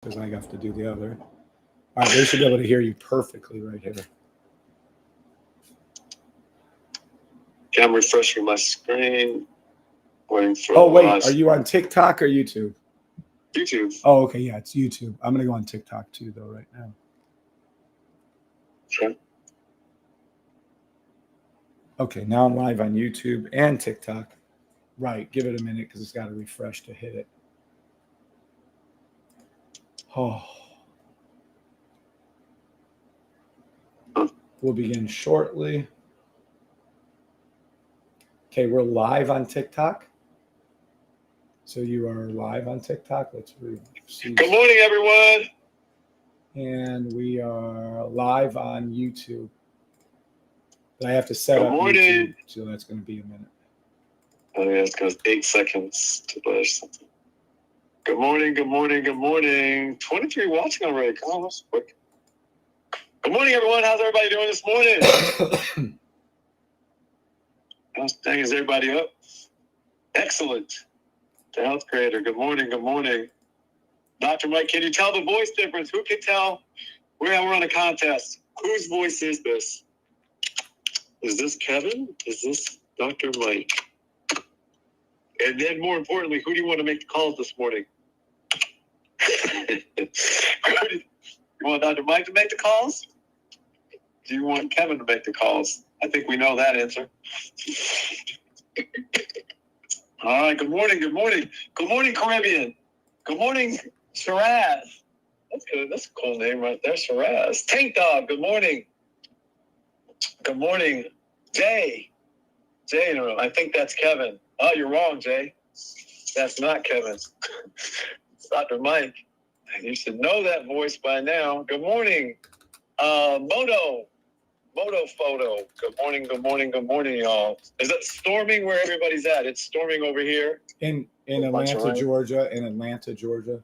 because I have to do the other. All right, they should be able to hear you perfectly right here. Okay, I'm refreshing my screen. Waiting for oh, wait, are you on TikTok or YouTube? YouTube. Oh, okay, yeah, it's YouTube. I'm going to go on TikTok too, though, right now. Sure. Okay, now I'm live on YouTube and TikTok. Right, give it a minute because it's got to refresh to hit it. Oh. We'll begin shortly. Okay, we're live on TikTok. So you are live on TikTok. Let's see. Good morning, everyone. And we are live on YouTube. But I have to set up YouTube, so that's going to be a minute. Oh, yeah, it's got 8 seconds to flash something. Good morning, good morning, good morning. 23 watching already. Come on, that's quick. Good morning, everyone. How's everybody doing this morning? Dang, is everybody up? Excellent. The health creator. Good morning, good morning. Dr. Mike, can you tell the voice difference? Who can tell? We're on a contest. Whose voice is this? Is this Kevin? Is this Dr. Mike? And then more importantly, who do you want to make the calls this morning? You want Dr. Mike to make the calls? Do you want Kevin to make the calls? I think we know that answer. All right, good morning, good morning. Good morning, Caribbean. Good morning, Shiraz. That's good. That's a cool name right there, Shiraz. Tank Dog, good morning. Good morning, Jay. Jay, no, I think that's Kevin. Oh, you're wrong, Jay. That's not Kevin. It's Dr. Mike. You should know that voice by now. Good morning, Moto Photo. Good morning, good morning, good morning, y'all. Is it storming where everybody's at? It's storming over here. In Atlanta, Georgia. In Atlanta, Georgia.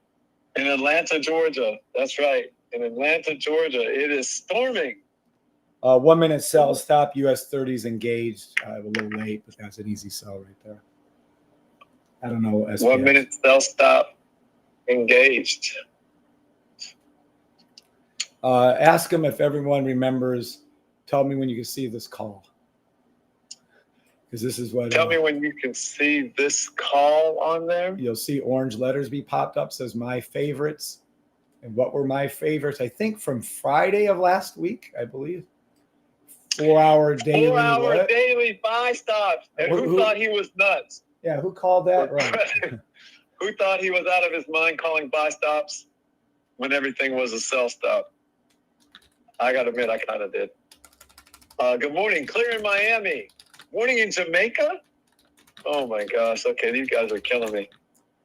In Atlanta, Georgia. That's right. In Atlanta, Georgia. It is storming. 1 minute sell stop. US30's engaged. A little late, but that's an easy sell right there. I don't know. SPX. 1 minute sell stop engaged. Ask them if everyone remembers. Tell me when you can see this call. Because this is what. Tell me when you can see this call on there. You'll see orange letters be popped up. Says my favorites. And what were my favorites? I think from Friday of last week, I believe. 4 hour daily. 4 hour daily buy stops. And who thought he was nuts? Yeah, who called that? Right. Who thought he was out of his mind calling buy stops when everything was a sell stop? I got to admit, I kind of did. Good morning. Clear in Miami. Morning in Jamaica? Oh, my gosh. Okay, these guys are killing me.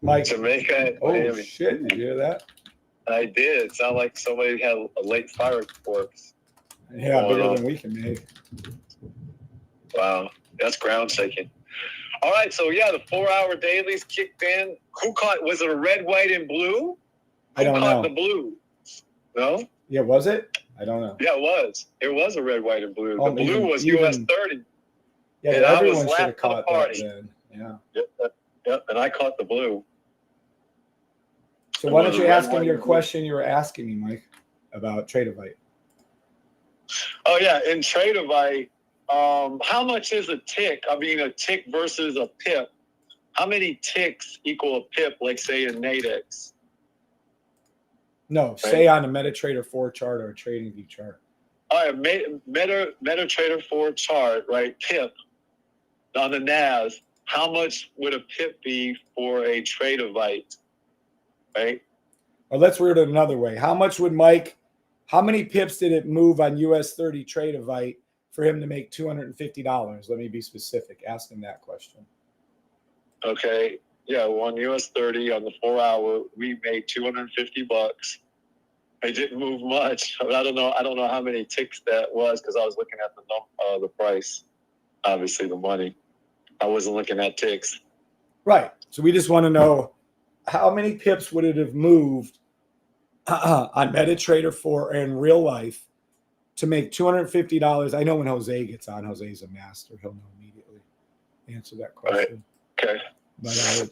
Mike. Jamaica and Miami. Miami. Shit. Did you hear that? I did. It sounded like somebody had a late fireworks. Yeah, bigger than we can make. Wow. That's ground shaking. All right. So, yeah, the 4 hour dailies kicked in. Who caught? Was it a red, white, and blue? I don't know. Who caught the blue? No? Yeah, was it? I don't know. Yeah, it was. It was a red, white, and blue. Oh, the blue was US30. Yeah, and everyone should have caught that then. Yeah. Yep, and I caught the blue. So why don't you ask him your question you were asking me, Mike, about Tradeovite? Oh, yeah. In Tradeovite, how much is a tick? I mean, a tick versus a pip. How many ticks equal a pip, like, say, in Nadex? No, say on a MetaTrader 4 chart or a TradingView chart. All right, MetaTrader 4 chart, right? Pip on the NAS. How much would a pip be for a Tradeovite, right? Or let's word it another way. How many pips did it move on US30 Tradeovite for him to make $250? Let me be specific. Ask him that question. Okay. Yeah, well, on US30 on the 4 hour, we made $250. It didn't move much. I don't know how many ticks that was because I was looking at the price, obviously the money. I wasn't looking at ticks. Right. So we just want to know how many pips would it have moved on MetaTrader 4 in real life to make $250? I know when Jose gets on, Jose's a master. He'll know immediately. Answer that question. Right. Okay. But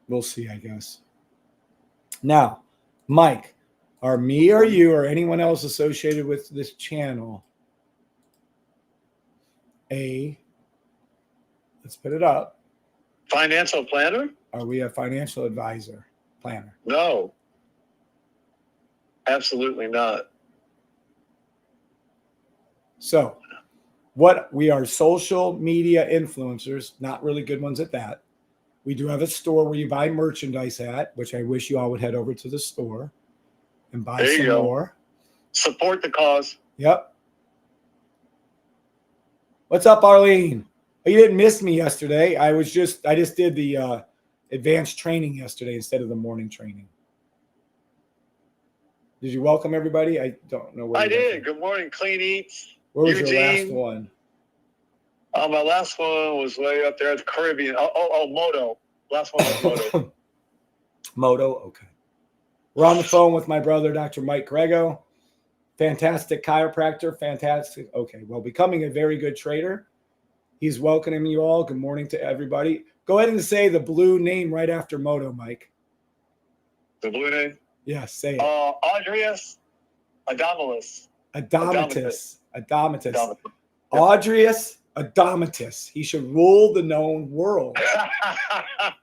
we'll see, I guess. Now, Mike, Are me or you or anyone else associated with this channel let's put it up. Financial planner? Are we a financial advisor, planner? No. Absolutely not. So what we are social media influencers, not really good ones at that. We do have a store where you buy merchandise at, which I wish you all would head over to the store and buy some more. Support the cause. Yep. What's up, Arlene? Oh, you didn't miss me yesterday. I just did the advanced training yesterday instead of the morning training. Did you welcome everybody? I don't know where I did. Good morning, Clean Eats. Where was Eugene. your last one? My last one was way up there at the Caribbean. Moto. Last one was Moto. Moto, okay. We're on the phone with my brother, Dr. Mike Grego. Fantastic chiropractor, fantastic. Okay, well, becoming a very good trader. He's welcoming you all. Good morning to everybody. Go ahead and say the blue name right after Moto, Mike. The blue name? Yes, say it. Audrius Adomitus. Adomitus. Audrius Adomitus. He should rule the known world.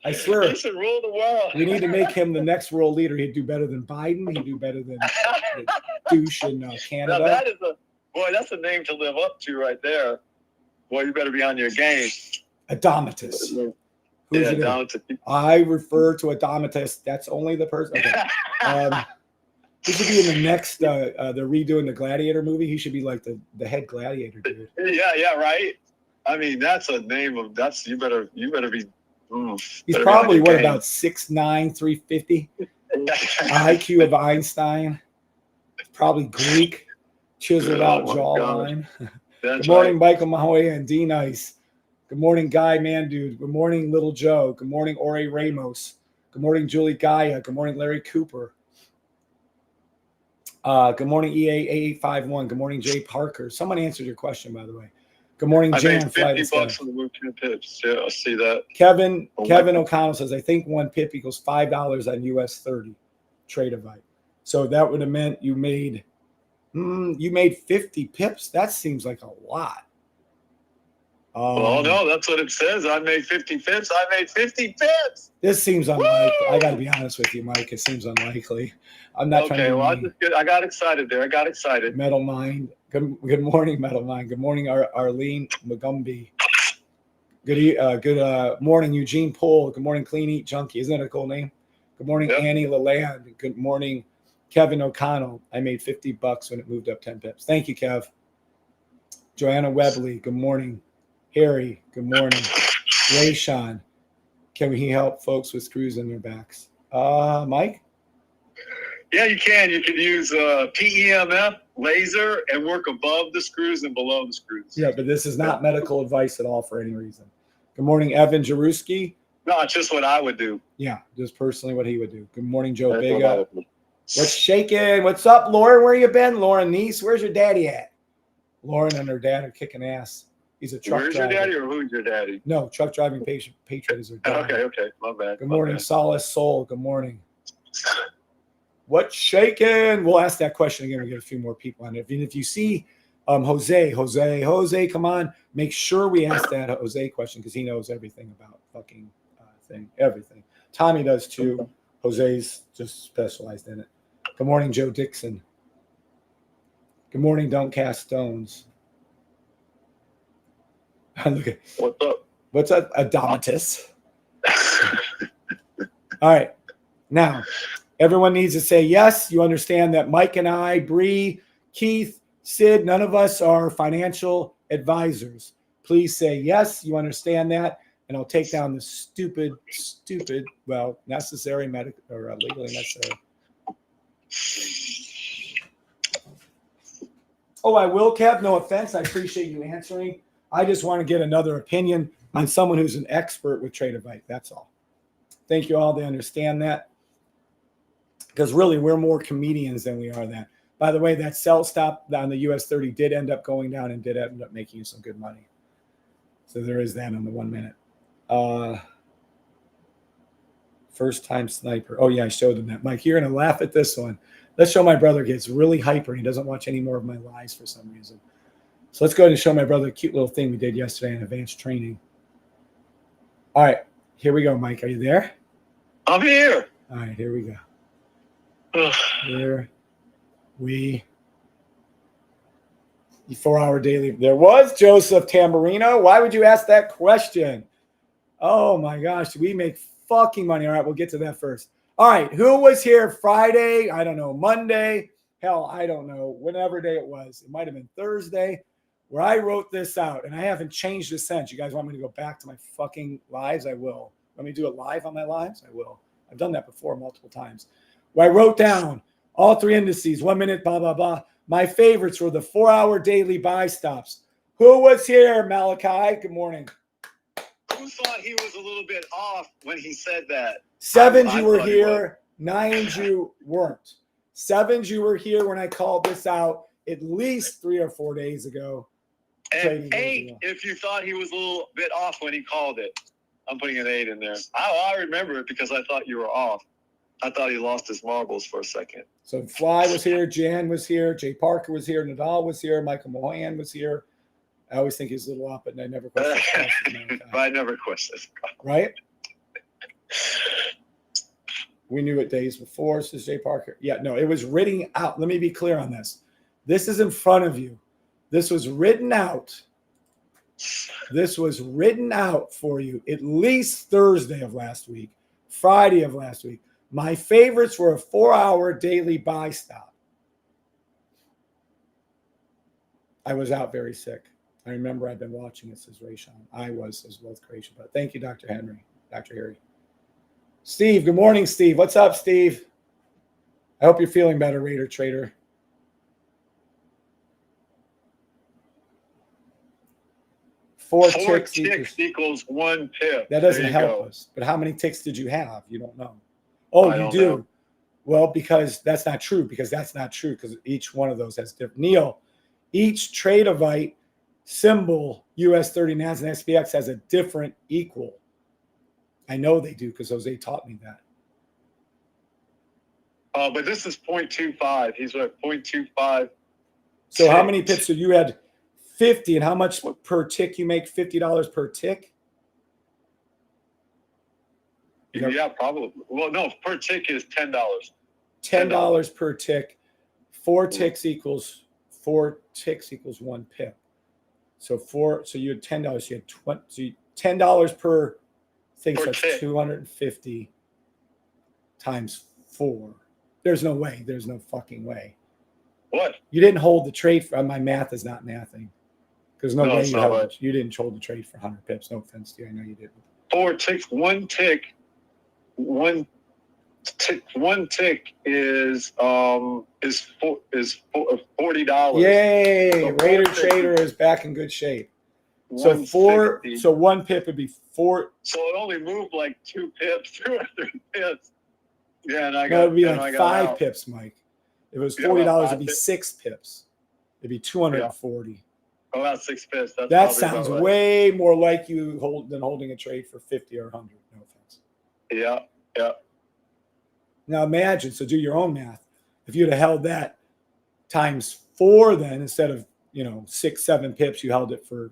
I swear. He should rule the world. We need to make him the next world leader. He'd do better than Biden. He'd do better than the douche in Canada. Now that's a name to live up to right there. Boy, you better be on your game. Adomitus. Who's yeah, Adomitus. I refer to Adomitus. That's only the person. Okay. He should be in the next. They're redoing the Gladiator movie. He should be like the head gladiator dude. Yeah, right. I mean, that's a name of that's. You better be. He's probably about 6'9", 350. IQ of Einstein. Probably Greek. Chiseled out jawline. Good morning, Michael Mahoya and D Nice. Good morning, Guy Man Dude. Good morning, Little Joe. Good morning, Ori Ramos. Good morning, Julie Gaia. Good morning, Larry Cooper. Good morning, EA8851. Good morning, Jay Parker. Someone answered your question, by the way. Good morning, Jan. I made $50 on the move 2 pips. Yeah, I see that. Kevin O'Connell says, I think 1 pip equals $5 on US30 trade invite. So that would have meant you made 50 pips. That seems like a lot. Well, no, that's what it says. I made 50 pips. I made 50 pips. This seems unlikely. I got to be honest with you, Mike. It seems unlikely. I'm not trying to. Okay, well, I got excited there. I got excited. Metal Mind. Good morning, Metal Mind. Good morning, Arlene Magumbi. Good morning, Eugene Pohl. Good morning, Clean Eat Junkie. Isn't that a cool name? Good morning, Annie Lalande. Good morning, Kevin O'Connell. I made $50 when it moved up 10 pips. Thank you, Kev. Joanna Webley. Good morning. Harry, good morning. Ray Sean, can we help folks with screws in their backs? Mike? Yeah, you can. You can use PEMF, laser, and work above the screws and below the screws. Yeah, but this is not medical advice at all for any reason. Good morning, Evan Jaruski. No, it's just what I would do. Yeah, just personally what he would do. Good morning, Joe Biga. What's shaking? What's up, Lauren? Where you been? Lauren Niece, where's your daddy at? Lauren and her dad are kicking ass. He's a truck driver. Where's your daddy or who's your daddy? No, truck driving patriot is her dad. Okay. My bad. Good morning, Solace Soul. Good morning. What's shaking? We'll ask that question again. We get a few more people on it. And if you see Jose, come on. Make sure we ask that Jose question because he knows everything about fucking everything. Tommy does too. Jose's just specialized in it. Good morning, Joe Dixon. Good morning, Don't Cast Stones. What's up? What's up, Adomitus? All right. Now, everyone needs to say yes. You understand that Mike and I, Bree, Keith, Sid, none of us are financial advisors. Please say yes. You understand that. And I'll take down the stupid, necessary medical or legally necessary. Oh, I will, Kev. No offense. I appreciate you answering. I just want to get another opinion on someone who's an expert with Trade Advice. That's all. Thank you all. They understand that. Because really, we're more comedians than we are that. By the way, that sell stop on the US30 did end up going down and did end up making you some good money. So there is that on the 1 minute. First time sniper. Oh, yeah, I showed them that. Mike, you're going to laugh at this one. Let's show my brother gets really hyper and he doesn't watch any more of my lives for some reason. So let's go ahead and show my brother a cute little thing we did yesterday in advanced training. All right, here we go, Mike. Are you there? I'm here. All right, here we go. Here we 4-hour daily. There was Joseph Tamburino. Why would you ask that question? Oh my gosh, we make fucking money. All right, we'll get to that first. All right, who was here Friday? I don't know, Monday. Hell, I don't know, whatever day it was. It might have been Thursday where I wrote this out, and I haven't changed this since. You guys want me to go back to my fucking lives? I will. Want me to do it live on my lives? I will. I've done that before multiple times. Where I wrote down all 3 indices, 1 minute, blah, blah, blah. My favorites were the 4-hour daily buy stops. Who was here, Malachi? Good morning. Who thought he was a little bit off when he said that? 7s, you were here. 9s, you weren't. 7s, you were here when I called this out at least 3 or 4 days ago. And 8, if you thought he was a little bit off when he called it. I'm putting an 8 in there. I remember it because I thought you were off. I thought he lost his marbles for a second. So Fly was here, Jan was here, Jay Parker was here, Nadal was here, Michael Mohan was here. I always think he's a little off, but I never question. I never question. Right? We knew it days before, says Jay Parker. Yeah, no, it was written out. Let me be clear on this. This is in front of you. This was written out. This was written out for you at least Thursday of last week, Friday of last week. My favorites were a 4-hour daily buy stop. I was out very sick. I remember I've been watching it, says Rayshawn. I was as well as Croatia, but thank you, Dr. Henry, Dr. Harry. Steve, good morning, Steve. What's up, Steve? I hope you're feeling better, Raider Trader. Four ticks equals 1 pip. That doesn't help us. But how many ticks did you have? You don't know. Oh, you do. Know. Well, because that's not true. Because each one of those has different. Neil, each Tradeovite symbol, US30, NAS, and SPX has a different equal. I know they do because Jose taught me that. But this is 0.25. He's at 0.25. So how many pips? So you had 50, and how much per tick you make? $50 per tick? Yeah, probably. Well, no, per tick is $10. $10 per tick. 4 ticks equals 1 pip. So you had $10. You had 20. So $10 per thing. So that's 250 times 4. There's no way. There's no fucking way. What? You didn't hold the trade for. My math is not mathing. There's no way you didn't hold the trade for 100 pips. No offense to you. I know you didn't. 4 ticks. One tick is $40. Yay! Raider Trader is back in good shape. So 1 pip would be 4. So it only moved like 2 pips, 2 or 3 pips. Yeah, and it would be like 5 pips, Mike. If it was $40, it'd be 6 pips. It'd be 240. Yeah. Oh, that's 6 pips. That sounds way more like you than holding a trade for 50 or 100. No offense. Yeah. Now imagine, so do your own math. If you'd have held that times 4, then instead of 6, 7 pips, you held it for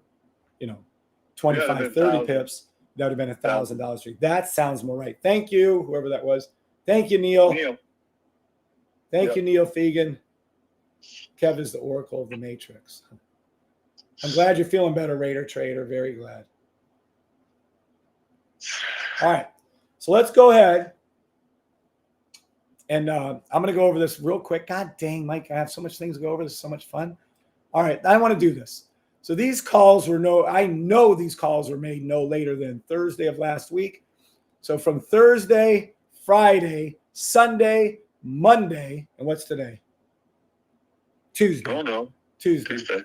25, 30 pips. That would have been $1,000. That sounds more right. Thank you, whoever that was. Thank you, Neil. Thank you, Neil Fegan. Kev is the oracle of the matrix. I'm glad you're feeling better, Raider Trader. Very glad. All right. So let's go ahead. And I'm going to go over this real quick. God dang, Mike, I have so much things to go over. This is so much fun. All right. I want to do this. So these calls I know these calls were made no later than Thursday of last week. So from Thursday, Friday, Sunday, Monday, and what's today? Tuesday. Oh, no. Tuesday.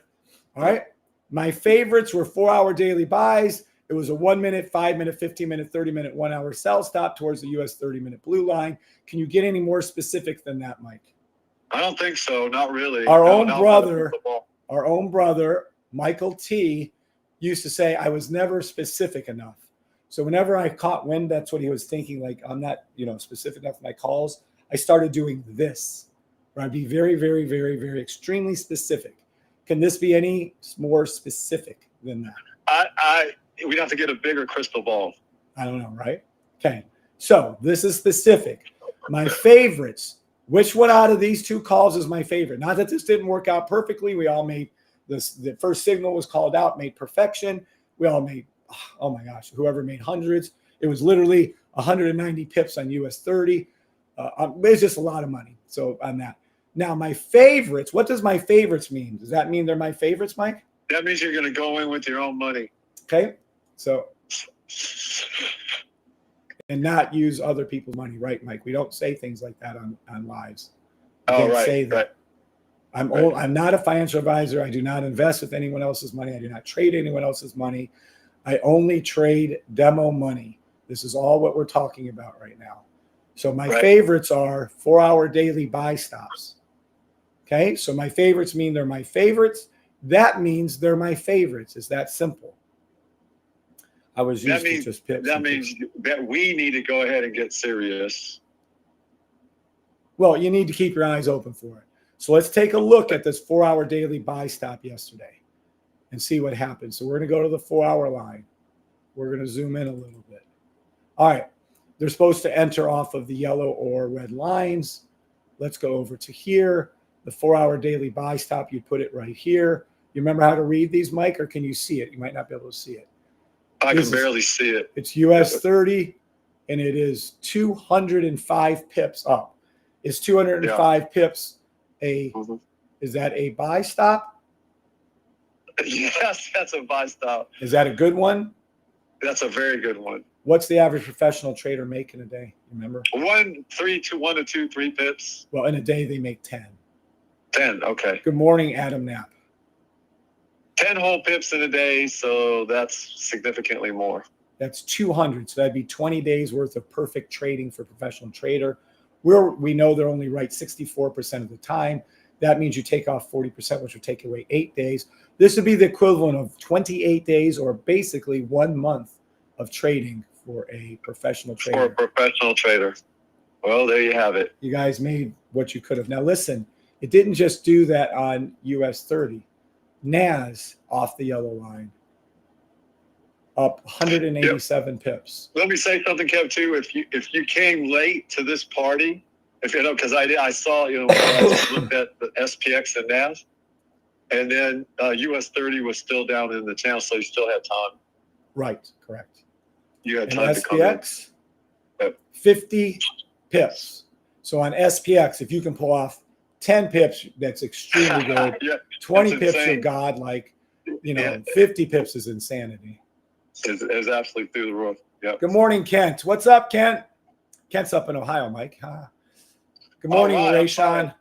All right. My favorites were 4-hour daily buys. It was a 1 minute, 5 minute, 15 minute, 30 minute, 1 hour sell stop towards the US 30-minute blue line. Can you get any more specific than that, Mike? I don't think so. Not really. Our own brother, Michael T, used to say I was never specific enough. So whenever I caught wind, that's what he was thinking. Like, I'm not, specific enough in my calls. I started doing this. Or I'd be very, very, very, very extremely specific. Can this be any more specific than that? We'd have to get a bigger crystal ball. I don't know, right? Okay. So this is specific. My favorites. Which one out of these two calls is my favorite? Not that this didn't work out perfectly. We all made this. The first signal was called out, made perfection. We all made, oh my gosh, whoever made hundreds. It was literally 190 pips on US30. It's just a lot of money. So on that. Now, my favorites, what does my favorites mean? Does that mean they're my favorites, Mike? That means you're going to go in with your own money. Okay. So, and not use other people's money, right, Mike? We don't say things like that on lives. Oh, right. Say that. Right. I'm not a financial advisor. I do not invest with anyone else's money. I do not trade anyone else's money. I only trade demo money. This is all what we're talking about right now. So my favorites are 4-hour daily buy stops. Okay, so my favorites mean they're my favorites. That means they're my favorites. It's that simple. I was used to just pips. That means that we need to go ahead and get serious. Well, you need to keep your eyes open for it. So let's take a look at this 4-hour daily buy stop yesterday and see what happens. So we're going to go to the 4-hour line. We're going to zoom in a little bit. All right. They're supposed to enter off of the yellow or red lines. Let's go over to here. The 4-hour daily buy stop, you put it right here. You remember how to read these, Mike, or can you see it? You might not be able to see it. I can barely see it. It's US30, and it is 205 pips up. Is 205 pips is that a buy stop? Yes, that's a buy stop. Is that a good one? That's a very good one. What's the average professional trader make in a day? Remember? 1 to 2, 3 pips. Well, in a day they make 10. 10, okay. Good morning, Adam Knapp. 10 whole pips in a day, so that's significantly more. That's 200. So that'd be 20 days worth of perfect trading for a professional trader. We know they're only right 64% of the time. That means you take off 40%, which would take away 8 days. This would be the equivalent of 28 days or basically 1 month of trading for a professional trader. For a professional trader. Well, there you have it. You guys made what you could have. Now, listen, it didn't just do that on US30. NAS off the yellow line, up 187 pips. Let me say something, Kev, too. If you came late to this party, because I saw, when I just looked at the SPX and NAS, and then US30 was still down in the channel, so you still had time. Right, correct. You had and time SPX, to come in. 50 pips. So on SPX, if you can pull off 10 pips, that's extremely good. 20 pips are godlike. 50 pips is insanity. Is absolutely through the roof. Yep. Good morning, Kent. What's up, Kent? Kent's up in Ohio, Mike. Good morning, Rayshawn.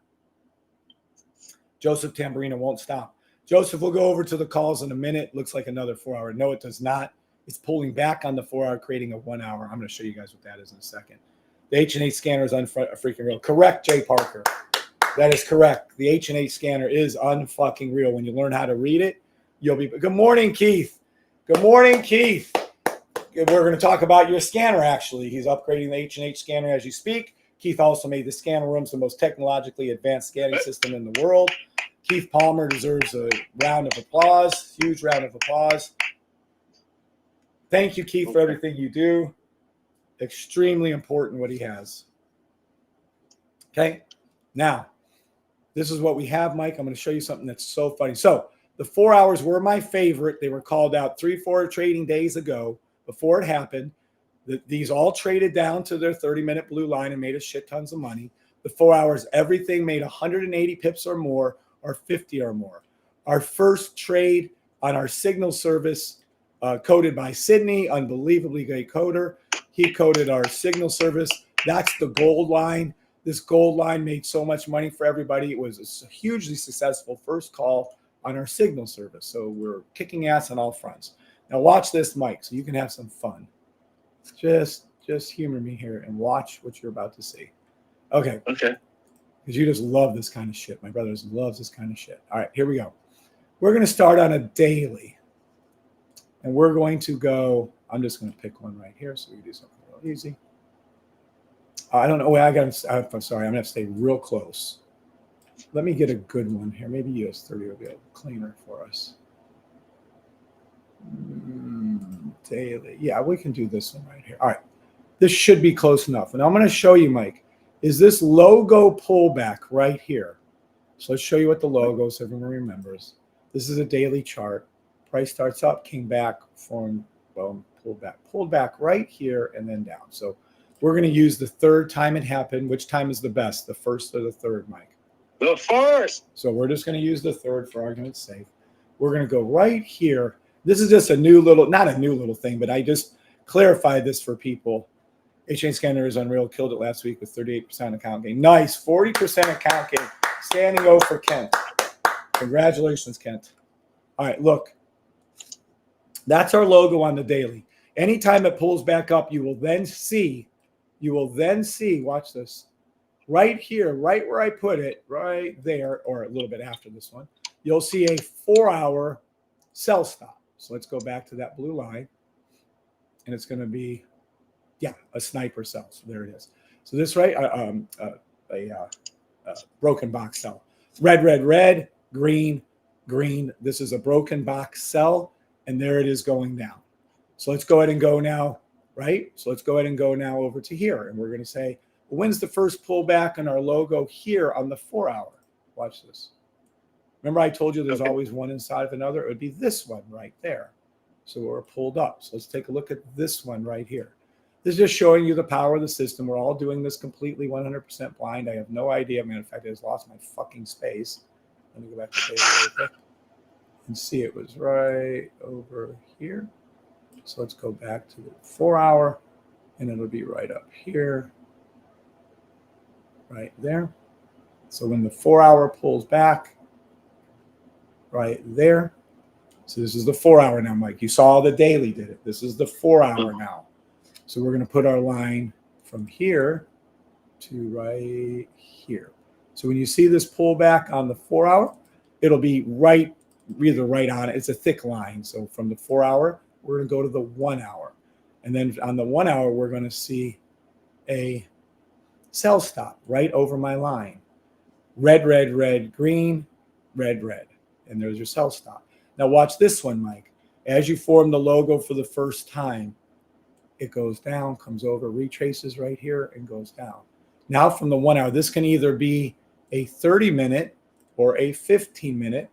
Joseph Tamburino won't stop. Joseph, we'll go over to the calls in a minute. Looks like another 4-hour. No, it does not. It's pulling back on the 4-hour, creating a 1-hour. I'm going to show you guys what that is in a second. The H&H scanner is unfreaking real. Correct, Jay Parker. That is correct. The H&H scanner is unfucking real. When you learn how to read it, you'll be. Good morning, Keith. Good morning, Keith. We're going to talk about your scanner, actually. He's upgrading the H&H scanner as you speak. Keith also made the scanner rooms the most technologically advanced scanning system in the world. Keith Palmer deserves a round of applause. Huge round of applause. Thank you, Keith, for everything you do. Extremely important what he has. Okay. Now, this is what we have, Mike. I'm going to show you something that's so funny. So the 4 hours were my favorite. They were called out 3-4 trading days ago before it happened. These all traded down to their 30-minute blue line and made us shit tons of money. The 4 hours, everything made 180 pips or more or 50 or more. Our first trade on our signal service, coded by Sydney, unbelievably great coder. He coded our signal service. That's the gold line. This gold line made so much money for everybody. It was a hugely successful first call on our signal service. So we're kicking ass on all fronts. Now watch this, Mike, so you can have some fun. Just humor me here and watch what you're about to see. Okay. Okay. Because you just love this kind of shit. My brother loves this kind of shit. All right, here we go. We're going to start on a daily. And we're going to go, I'm just going to pick one right here so we can do something real easy. I don't know. I'm sorry. I'm going to have to stay real close. Let me get a good one here. Maybe US30 will be a little cleaner for us. Daily. Yeah, we can do this one right here. All right. This should be close enough. And I'm going to show you, Mike, is this logo pullback right here. So let's show you what the logo is, so everyone remembers. This is a daily chart. Price starts up, came back, formed, well, pulled back right here and then down. So we're going to use the third time it happened. Which time is the best, the first or the third, Mike? The first. So we're just going to use the third for argument's sake. We're going to go right here. This is just a new little, not a new little thing, but I just clarified this for people. Exchange Scanner is unreal. Killed it last week with 38% account gain. Nice. 40% account gain. Standing O for Kent. Congratulations, Kent. All right, look. That's our logo on the daily. Anytime it pulls back up, you will then see, watch this, right here, right where I put it, right there, or a little bit after this one, you'll see a 4-hour sell stop. So let's go back to that blue line. And it's going to be, yeah, a sniper sell. So there it is. So this right, broken box sell. Red, red, red, green, green. This is a broken box sell. And there it is going down. So let's go ahead and go now, right? So let's go ahead and go now over to here. And we're going to say, well, when's the first pullback on our logo here on the 4-hour? Watch this. Remember I told you there's always one inside of another? It would be this one right there. So we're pulled up. So let's take a look at this one right here. This is just showing you the power of the system. We're all doing this completely 100% blind. I have no idea. I mean, in fact, I just lost my fucking space. Let me go back to the data real quick and see it was right over here. So let's go back to the 4-hour and it'll be right up here, right there. So when the 4-hour pulls back, right there. So this is the 4-hour now, Mike. You saw the daily did it. This is the 4-hour now. So we're going to put our line from here to right here. So when you see this pullback on the 4-hour, it'll be right, either right on it. It's a thick line. So from the 4-hour, we're going to go to the 1-hour. And then on the 1-hour, we're going to see a sell stop right over my line. Red, red, red, green, red, red. And there's your sell stop. Now watch this one, Mike. As you form the logo for the first time, it goes down, comes over, retraces right here, and goes down. Now from the 1-hour, this can either be a 30-minute or a 15-minute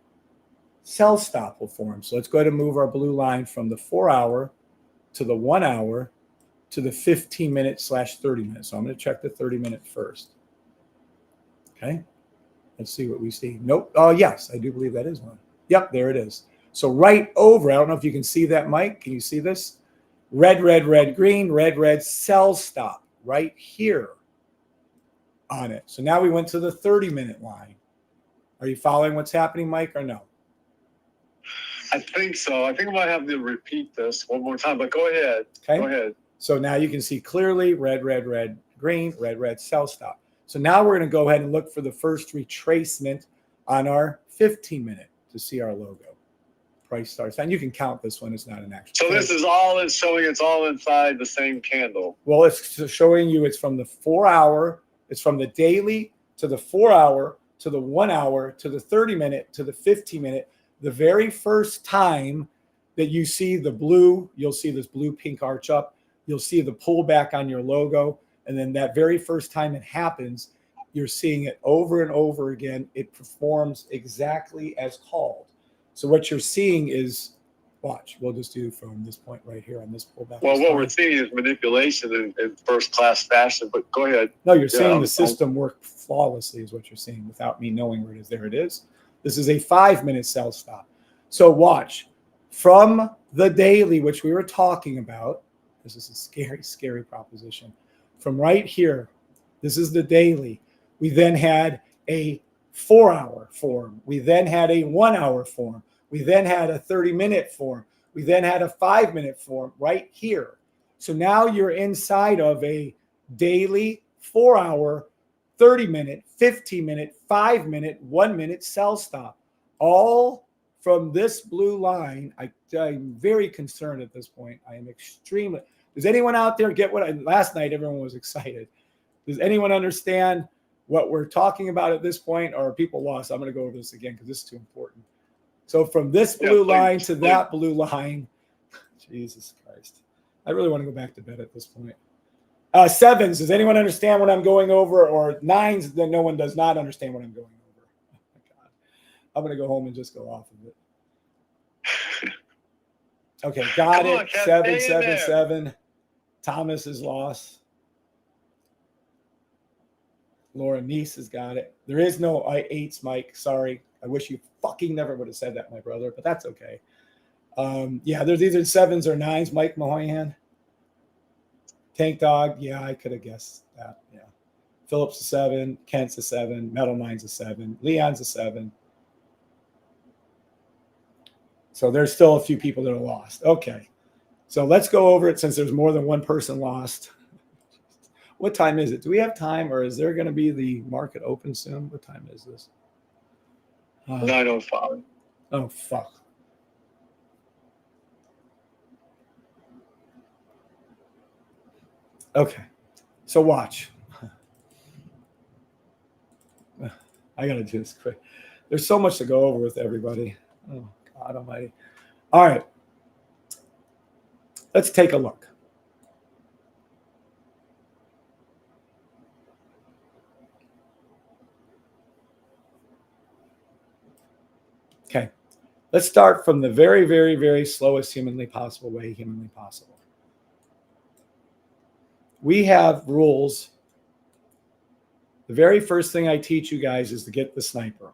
sell stop will form. So let's go ahead and move our blue line from the 4-hour to the 1-hour to the 15-minute/30-minute. So I'm going to check the 30-minute first. Okay. Let's see what we see. Nope. Oh, yes, I do believe that is one. Yep, there it is. So right over, I don't know if you can see that, Mike. Can you see this? Red, red, red, green, red, red, sell stop right here on it. So now we went to the 30-minute line. Are you following what's happening, Mike, or no? I think so. I think I might have to repeat this one more time, but go ahead. Okay. Go ahead. So now you can see clearly red, red, red, green, red, red, sell stop. So now we're going to go ahead and look for the first retracement on our 15-minute to see our logo. Price starts, and you can count this one. It's not an actual. So this is all it's showing. It's all inside the same candle. Well, it's showing you it's from the 4-hour. It's from the daily to the 4-hour to the 1-hour to the 30-minute to the 15-minute. The very first time that you see the blue, you'll see this blue pink arch up. You'll see the pullback on your logo. And then that very first time it happens, you're seeing it over and over again. It performs exactly as called. So what you're seeing is, watch, we'll just do from this point right here on this pullback. Well, what we're seeing is manipulation in first-class fashion, but go ahead. No, you're seeing the system work flawlessly is what you're seeing without me knowing where it is. There it is. This is a 5-minute sell stop. So watch, from the daily, which we were talking about, this is a scary, scary proposition. From right here, this is the daily. We then had a 4-hour form. We then had a 1-hour form. We then had a 30-minute form. We then had a 5-minute form right here. So now you're inside of a daily 4-hour, 30-minute, 15-minute, 5-minute, 1-minute sell stop. All from this blue line. I'm very concerned at this point. I am extremely. Does anyone out there get what last night everyone was excited? Does anyone understand what we're talking about at this point, or are people lost? I'm going to go over this again because this is too important. So from this blue line to that blue line, Jesus Christ. I really want to go back to bed at this point. Sevens, does anyone understand what I'm going over? Or nines, then no one does not understand what I'm going over. Oh my God. I'm going to go home and just go off of it. Okay, got it. 777. Thomas is lost. Laura Neese has got it. There is no eights, Mike. Sorry. I wish you fucking never would have said that, my brother, but that's okay. Yeah, there's either sevens or nines. Mike Mahoyan. Tank Dog. Yeah, I could have guessed that. Yeah. Phillips a 7. Kent's a 7. Metal Mind's a 7. Leon's a 7. So there's still a few people that are lost. Okay. So let's go over it since there's more than one person lost. What time is it? Do we have time, or is there going to be the market open soon? What time is this? 9:05. Oh, fuck. Okay. So watch. I got to do this quick. There's so much to go over with everybody. Oh, God almighty. All right. Let's take a look. Okay, let's start from the very, very, very slowest humanly possible way humanly possible. We have rules. The very first thing I teach you guys is to get the sniper.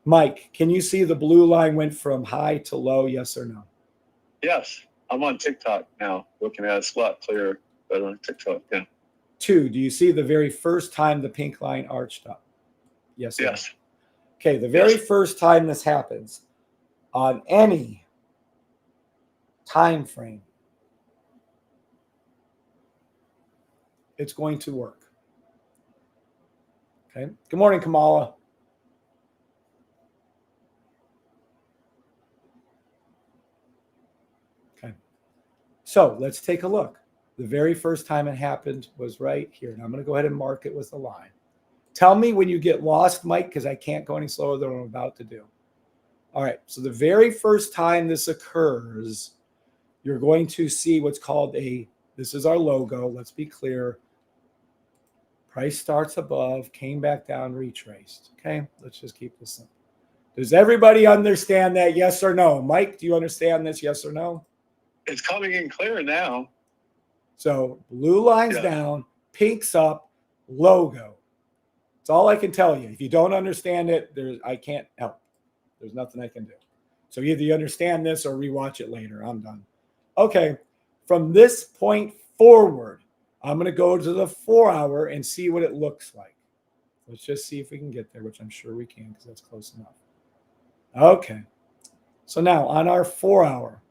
Mike, can you see the blue line went from high to low, yes or no? Yes, I'm on TikTok now, looking at it a lot clearer better on TikTok. Yeah. 2, do you see the very first time the pink line arched up? Yes. Yes. No? Okay, the very first time this happens on any time frame, it's going to work. Okay. Good morning, Kamala. Okay. So let's take a look. The very first time it happened was right here. And I'm going to go ahead and mark it with a line. Tell me when you get lost, Mike, because I can't go any slower than what I'm about to do. All right. So the very first time this occurs, you're going to see what's called this is our logo. Let's be clear. Price starts above, came back down, retraced. Okay. Let's just keep this simple. Does everybody understand that? Yes or no? Mike, do you understand this? Yes or no? It's coming in clear now. So blue line's down, pink's up, logo. That's all I can tell you. If you don't understand it, I can't help. There's nothing I can do. So either you understand this or rewatch it later. I'm done. Okay. From this point forward, I'm going to go to the 4-hour and see what it looks like. Let's just see if we can get there, which I'm sure we can because that's close enough. Okay. So now on our 4-hour,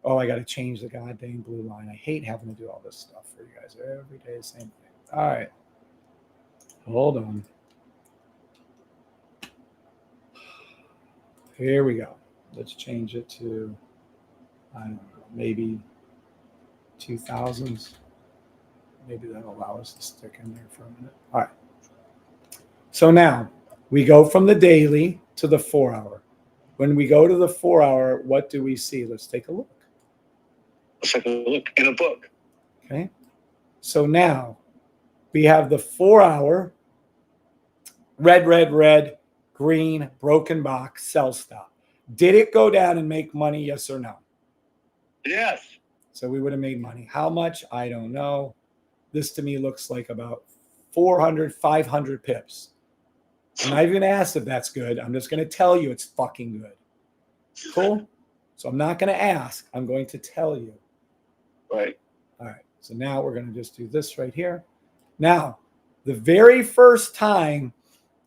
oh, I got to change the goddamn blue line. I hate having to do all this stuff for you guys. Every day, same thing. All right. Hold on. Here we go. Let's change it to, I don't know, maybe 2000s. Maybe that'll allow us to stick in there for a minute. All right. So now we go from the daily to the 4-hour. When we go to the 4-hour, what do we see? Let's take a look. Let's take a look in a book. Okay. So now we have the 4-hour, red, green, broken box, sell stop. Did it go down and make money? Yes or no? Yes. So we would have made money. How much? I don't know. This to me looks like about 400, 500 pips. I'm not even going to ask if that's good. I'm just going to tell you it's fucking good. Cool? So I'm not going to ask. I'm going to tell you. Right. All right. So now we're going to just do this right here. Now, the very first time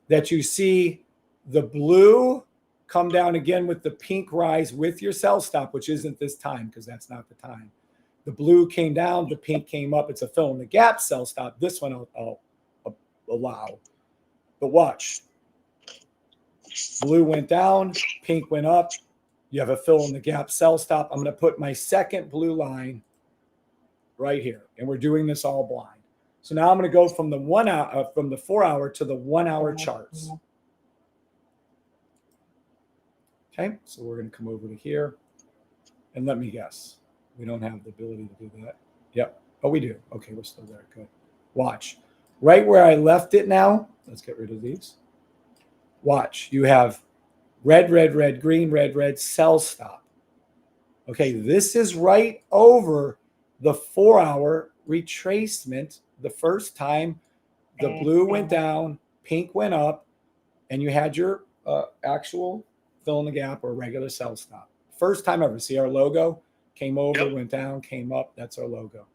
that you see the blue come down again with the pink rise with your sell stop, which isn't this time because that's not the time. The blue came down, the pink came up. It's a fill in the gap sell stop. This one I'll allow. But watch. Blue went down, pink went up. You have a fill in the gap sell stop. I'm going to put my second blue line right here. And we're doing this all blind. So now I'm going to go from the 1 hour, from the 4 hour to the 1 hour charts. Okay, so we're going to come over to here, and let me guess. We don't have the ability to do that. Yep. Oh, we do. Okay, we're still there. Good. Watch. Right where I left it now, let's get rid of these. Watch. You have red, red, red, green, red, red, sell stop. Okay, this is right over the 4 hour retracement. The first time the blue went down, pink went up, and you had your actual fill in the gap or regular sell stop. First time ever. See our logo? Came over, went down, came up. That's our logo.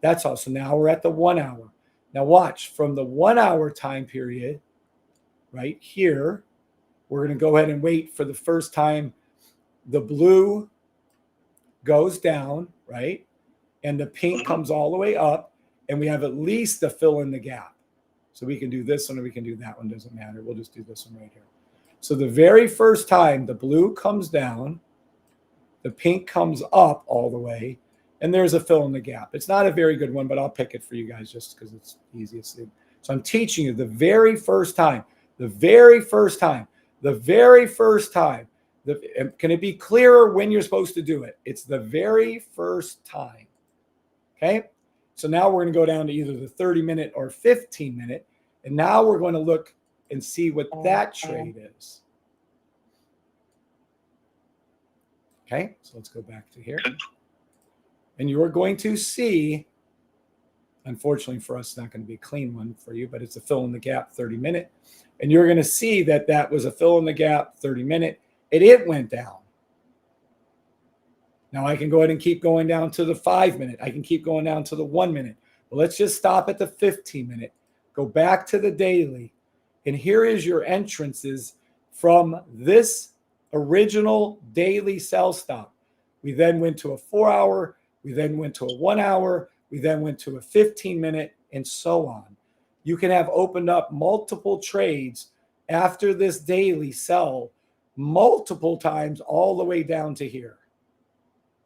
That's all. So now we're at the 1 hour. Now watch, from the 1 hour time period, right here, we're going to go ahead and wait for the first time the blue goes down, right? And the pink comes all the way up, and we have at least a fill in the gap. So we can do this one or we can do that one, doesn't matter. We'll just do this one right here. So the very first time the blue comes down, the pink comes up all the way, and there's a fill in the gap. It's not a very good one, but I'll pick it for you guys just because it's the easiest thing. So I'm teaching you the very first time, the very first time, the very first time. Can it be clearer when you're supposed to do it? It's the very first time. Okay. So now we're going to go down to either the 30-minute or 15-minute. And now we're going to look and see what that trade is. Okay. So let's go back to here. And you're going to see, unfortunately for us, it's not going to be a clean one for you, but it's a fill in the gap 30-minute. And you're going to see that that was a fill in the gap 30-minute. And it went down. Now I can go ahead and keep going down to the 5-minute. I can keep going down to the 1 minute. But let's just stop at the 15-minute. Go back to the daily. And here is your entrances from this original daily sell stop. We then went to a 4 hour. We then went to a 1 hour. We then went to a 15-minute and so on. You can have opened up multiple trades after this daily sell multiple times all the way down to here.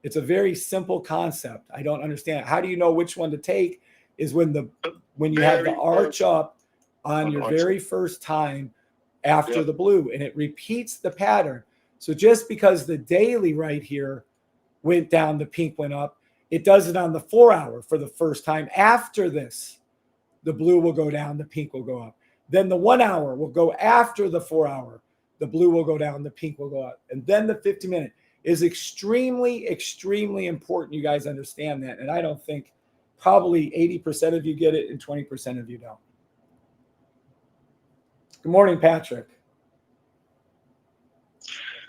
It's a very simple concept. I don't understand. How do you know which one to take? Is when you have the arch up on your very first time after the blue, and it repeats the pattern. So just because the daily right here went down, the pink went up, it does it on the 4 hour for the first time. After this, the blue will go down, the pink will go up. Then the 1 hour will go after the 4 hour. The blue will go down, the pink will go up. And then the 50-minute is extremely, extremely important. You guys understand that. And I don't think probably 80% of you get it and 20% of you don't. Good morning, Patrick.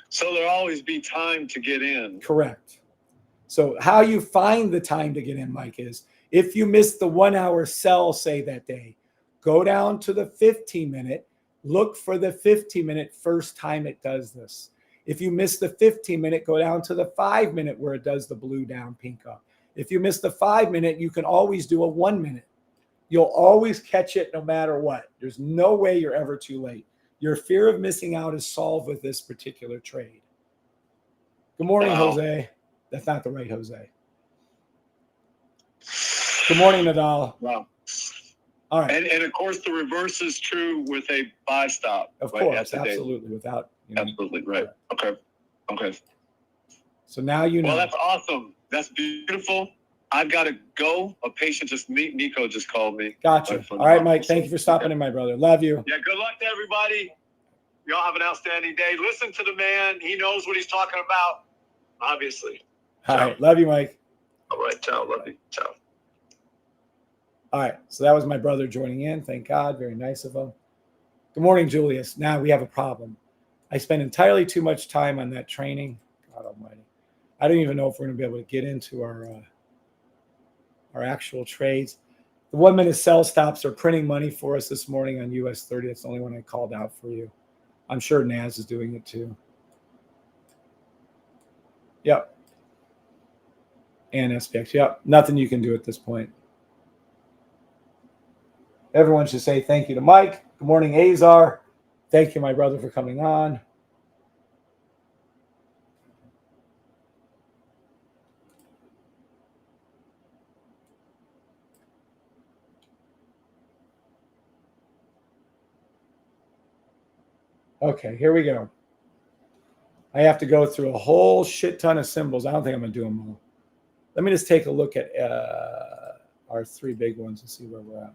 So there'll always be time to get in. Correct. So how you find the time to get in, Mike, is if you missed the 1 hour sell, say that day, go down to the 15-minute, look for the 15-minute first time it does this. If you miss the 15-minute, go down to the 5-minute where it does the blue down, pink up. If you miss the 5-minute, you can always do a 1 minute. You'll always catch it no matter what. There's no way you're ever too late. Your fear of missing out is solved with this particular trade. Good morning, Jose. That's not the right Jose. Good morning, Nadal. Wow. All right. And of course, the reverse is true with a buy stop. Of course, absolutely. Without, absolutely right. Okay. Okay. So now you know. Well, that's awesome. That's beautiful. I've got to go. A patient Nico just called me. Gotcha. All right, Mike. Thank you for stopping in, my brother. Love you. Yeah. Good luck to everybody. Y'all have an outstanding day. Listen to the man. He knows what he's talking about. Obviously. All right. Love you, Mike. All right. Ciao. Love you. Ciao. All right. So that was my brother joining in. Thank God. Very nice of him. Good morning, Julius. Now we have a problem. I spent entirely too much time on that training. God almighty. I don't even know if we're going to be able to get into our actual trades. The 1 minute sell stops are printing money for us this morning on US30. That's the only one I called out for you. I'm sure NAS is doing it too. Yep. And SPX. Yep. Nothing you can do at this point. Everyone should say thank you to Mike. Good morning, Azar. Thank you, my brother, for coming on. Okay, here we go. I have to go through a whole shit ton of symbols. I don't think I'm going to do them all. Let me just take a look at our three big ones and see where we're at.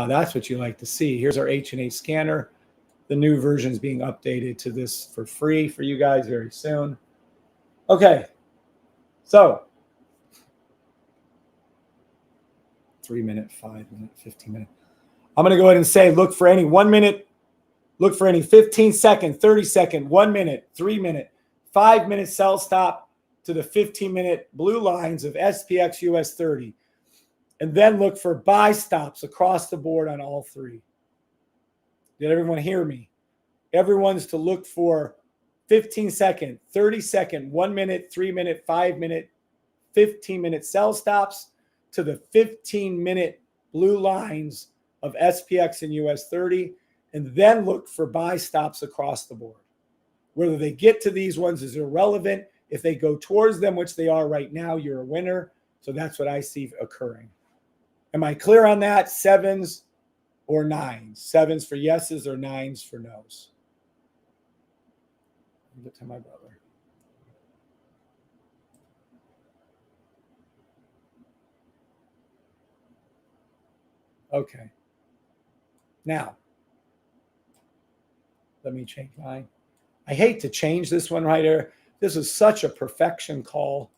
That's what you like to see. Here's our H&H scanner. The new version is being updated to this for free for you guys very soon. Okay, so 3 minute, 5 minute, 15 minute. I'm going to go ahead and say look for any 1 minute, look for any 15 second, 30 second, 1 minute, 3 minute, 5 minute sell stop to the 15 minute blue lines of SPX US30. And then look for buy stops across the board on all three. Did everyone hear me? Everyone's to look for 15 second, 30 second, 1 minute, 3 minute, 5 minute, 15 minute sell stops to the 15 minute blue lines of SPX and US30, and then look for buy stops across the board. Whether they get to these ones is irrelevant. If they go towards them, which they are right now, you're a winner. So that's what I see occurring. Am I clear on that? Sevens or nines? Sevens for yeses or nines for nos? Give it to my brother. Okay. Now, let me change mine. I hate to change this one right here. This is such a perfection call.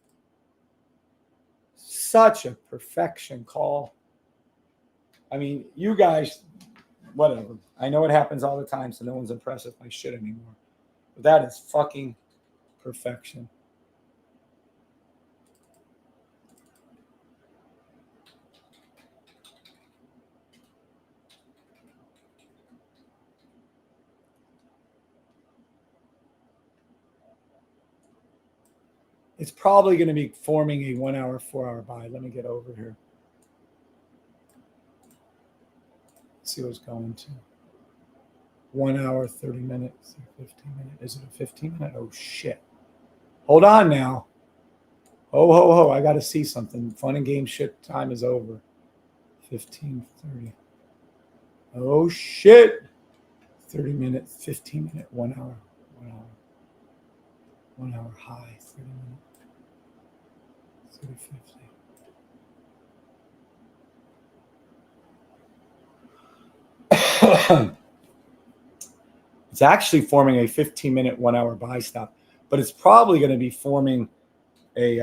Such a perfection call. I mean, you guys, whatever. I know it happens all the time, so no one's impressed with my shit anymore. But that is fucking perfection. It's probably going to be forming a 1 hour, 4 hour buy. Let me get over here. Let's see what's going to. 1 hour, 30 minutes, 15 minutes. Is it a 15 minute? Oh, shit. Hold on now. Oh, ho, ho. I got to see something. Fun and game shit time is over. 15:30. Oh, shit. 30 minute, 15 minute, 1 hour, 1 hour. 1 hour high, 30 minute. 30.50. It's actually forming a 15 minute, 1 hour buy stop, but it's probably going to be forming a.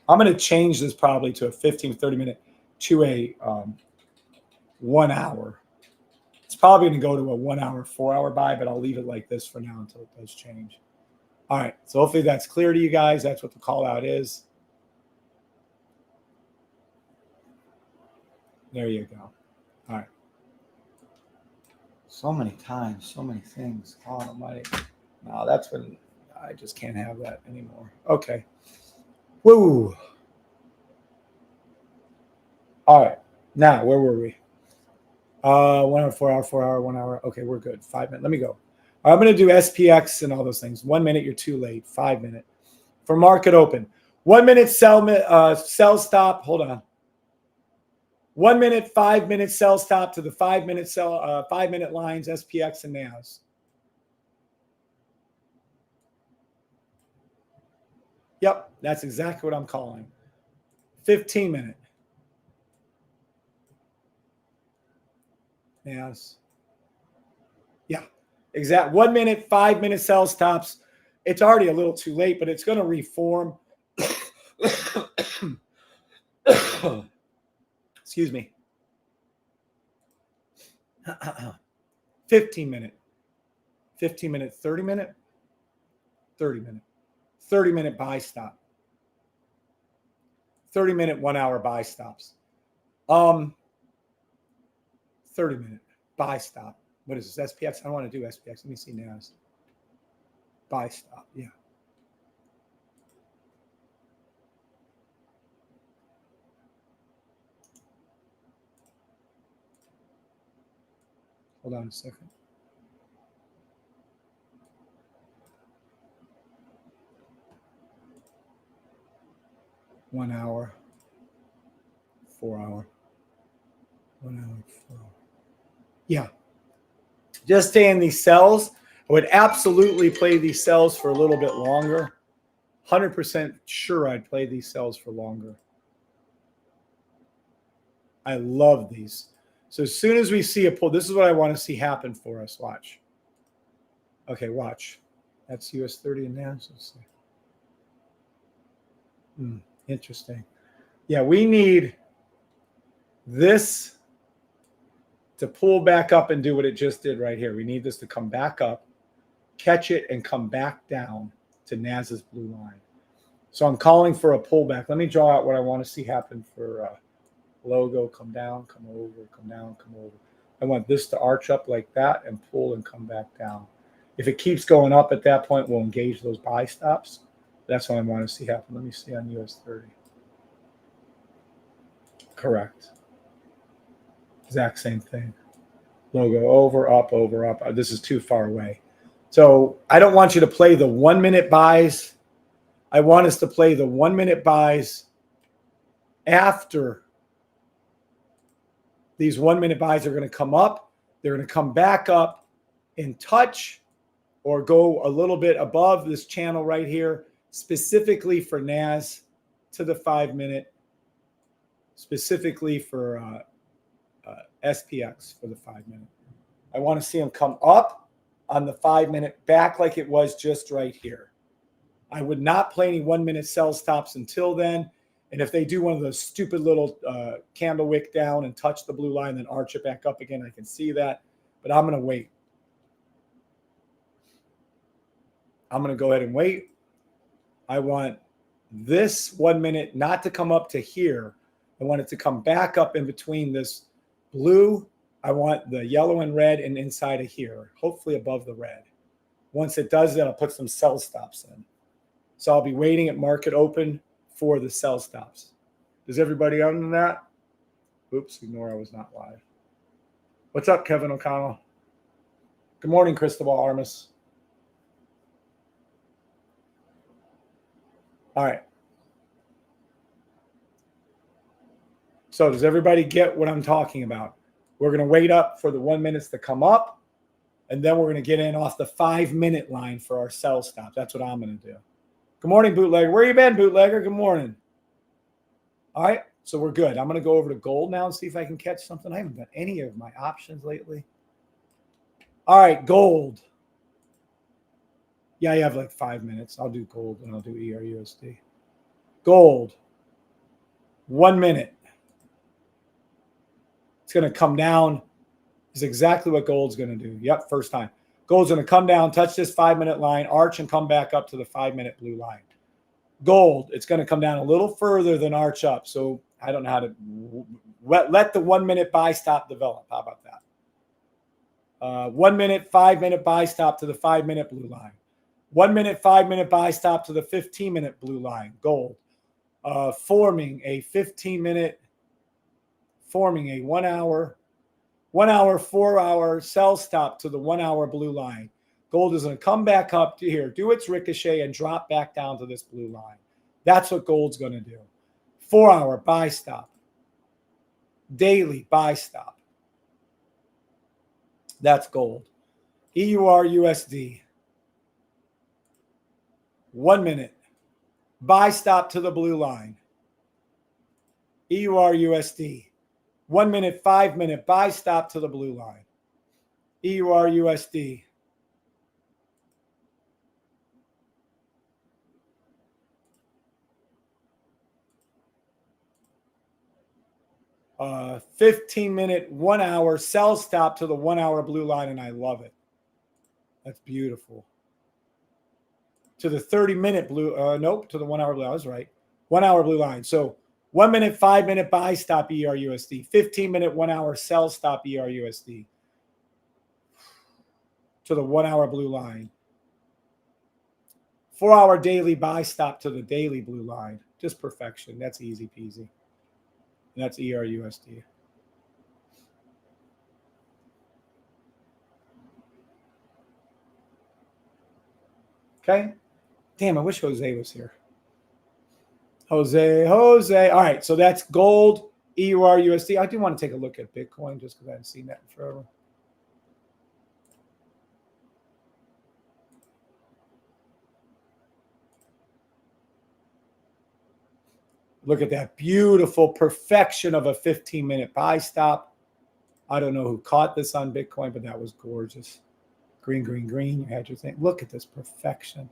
I'm going to change this probably to a 15, 30 minute to a 1 hour. It's probably going to go to a 1 hour, 4 hour buy, but I'll leave it like this for now until it does change. All right. So hopefully that's clear to you guys. That's what the call out is. There you go. All right. So many times, so many things. God almighty. No, that's when I just can't have that anymore. Okay. Woo. All right. Now, where were we? 1 hour, 4 hour, 4 hour, 1 hour. Okay, we're good. 5 minutes. Let me go. I'm going to do SPX and all those things. 1 minute, you're too late. 5 minute. For market open. 1 minute sell stop. Hold on. 1 minute, 5 minute sell stop to the 5 minute 5 minute lines, SPX and NAS. Yep, that's exactly what I'm calling. 15 minute. NAS. Yeah, exact. 1 minute, 5 minute sell stops. It's already a little too late, but it's going to reform. Excuse me. 15 minute. 15 minute, 30 minute. 30 minute. 30 minute buy stop. 30 minute 1 hour buy stops. 30 minute buy stop. What is this? SPX? I don't want to do SPX. Let me see NAS. Buy stop. Yeah. Hold on a second. 1 hour, 4 hour, 1 hour, 4 hour. Yeah. Just stay in these cells. I would absolutely play these cells for a little bit longer. 100% sure I'd play these cells for longer. I love these. So as soon as we see a pull, this is what I want to see happen for us. Watch. Okay, watch. That's US30 and NAS. Let's see. Interesting. Yeah, we need this to pull back up and do what it just did right here. We need this to come back up, catch it, and come back down to NAS's blue line. So I'm calling for a pullback. Let me draw out what I want to see happen for logo. Come down, come over, come down, come over. I want this to arch up like that and pull and come back down. If it keeps going up at that point, we'll engage those buy stops. That's what I want to see happen. Let me see on US30. Correct. Exact same thing. Logo over, up, over, up. This is too far away. So I don't want you to play the 1 minute buys. I want us to play the 1 minute buys after these 1 minute buys are going to come up. They're going to come back up and touch or go a little bit above this channel right here, specifically for NAS to the 5 minute, specifically for SPX for the 5 minute. I want to see them come up on the 5 minute, back like it was just right here. I would not play any 1 minute sell stops until then. And if they do one of those stupid little candle wick down and touch the blue line, then arch it back up again, I can see that. But I'm going to wait. I'm going to go ahead and wait. I want this 1 minute not to come up to here. I want it to come back up in between this blue. I want the yellow and red and inside of here, hopefully above the red. Once it does that, I'll put some sell stops in. So I'll be waiting at market open for the sell stops. Does everybody own that? Oops, ignore I was not live. What's up, Kevin O'Connell? Good morning, Cristobal Armas. All right. So does everybody get what I'm talking about? We're going to wait up for the 1 minute to come up, and then we're going to get in off the 5 minute line for our sell stop. That's what I'm going to do. Good morning, bootlegger. Where you been, bootlegger? Good morning. All right, so we're good. I'm going to go over to gold now and see if I can catch something. I haven't done any of my options lately. All right, gold. Yeah, you have like 5 minutes. I'll do gold and I'll do ERUSD. Gold. 1 minute. It's going to come down. Is exactly what gold's going to do. Yep, first time. Gold's going to come down, touch this 5 minute line, arch, and come back up to the 5 minute blue line. Gold, it's going to come down a little further than arch up. So I don't know how to let the 1 minute buy stop develop. How about that? 1 minute, 5 minute buy stop to the 5 minute blue line. 1 minute, 5 minute buy stop to the 15 minute blue line. Gold. Forming a 15 minute, forming a 1 hour, 1 hour, 4 hour sell stop to the 1 hour blue line. Gold is going to come back up to here, do its ricochet, and drop back down to this blue line. That's what gold's going to do. 4 hour buy stop. Daily buy stop. That's gold. EURUSD. 1 minute. Buy stop to the blue line. EURUSD. 1 minute, 5 minute buy stop to the blue line. EURUSD. Uh, 15 minute, 1 hour sell stop to the 1 hour blue line, and I love it. That's beautiful. To the 30 minute blue, nope, to the 1 hour blue. I was right. 1 hour blue line. So 1 minute, 5 minute buy stop ERUSD. 15 minute, 1 hour sell stop ERUSD. To the 1 hour blue line. 4 hour daily buy stop to the daily blue line. Just perfection. That's easy peasy. And that's ERUSD. Okay. Damn, I wish Jose was here. Jose. All right, so that's gold, EUR, USD. I do want to take a look at Bitcoin just because I haven't seen that in forever. Look at that beautiful perfection of a 15-minute buy stop. I don't know who caught this on Bitcoin, but that was gorgeous. Green, green, green. You had your thing. Look at this perfection.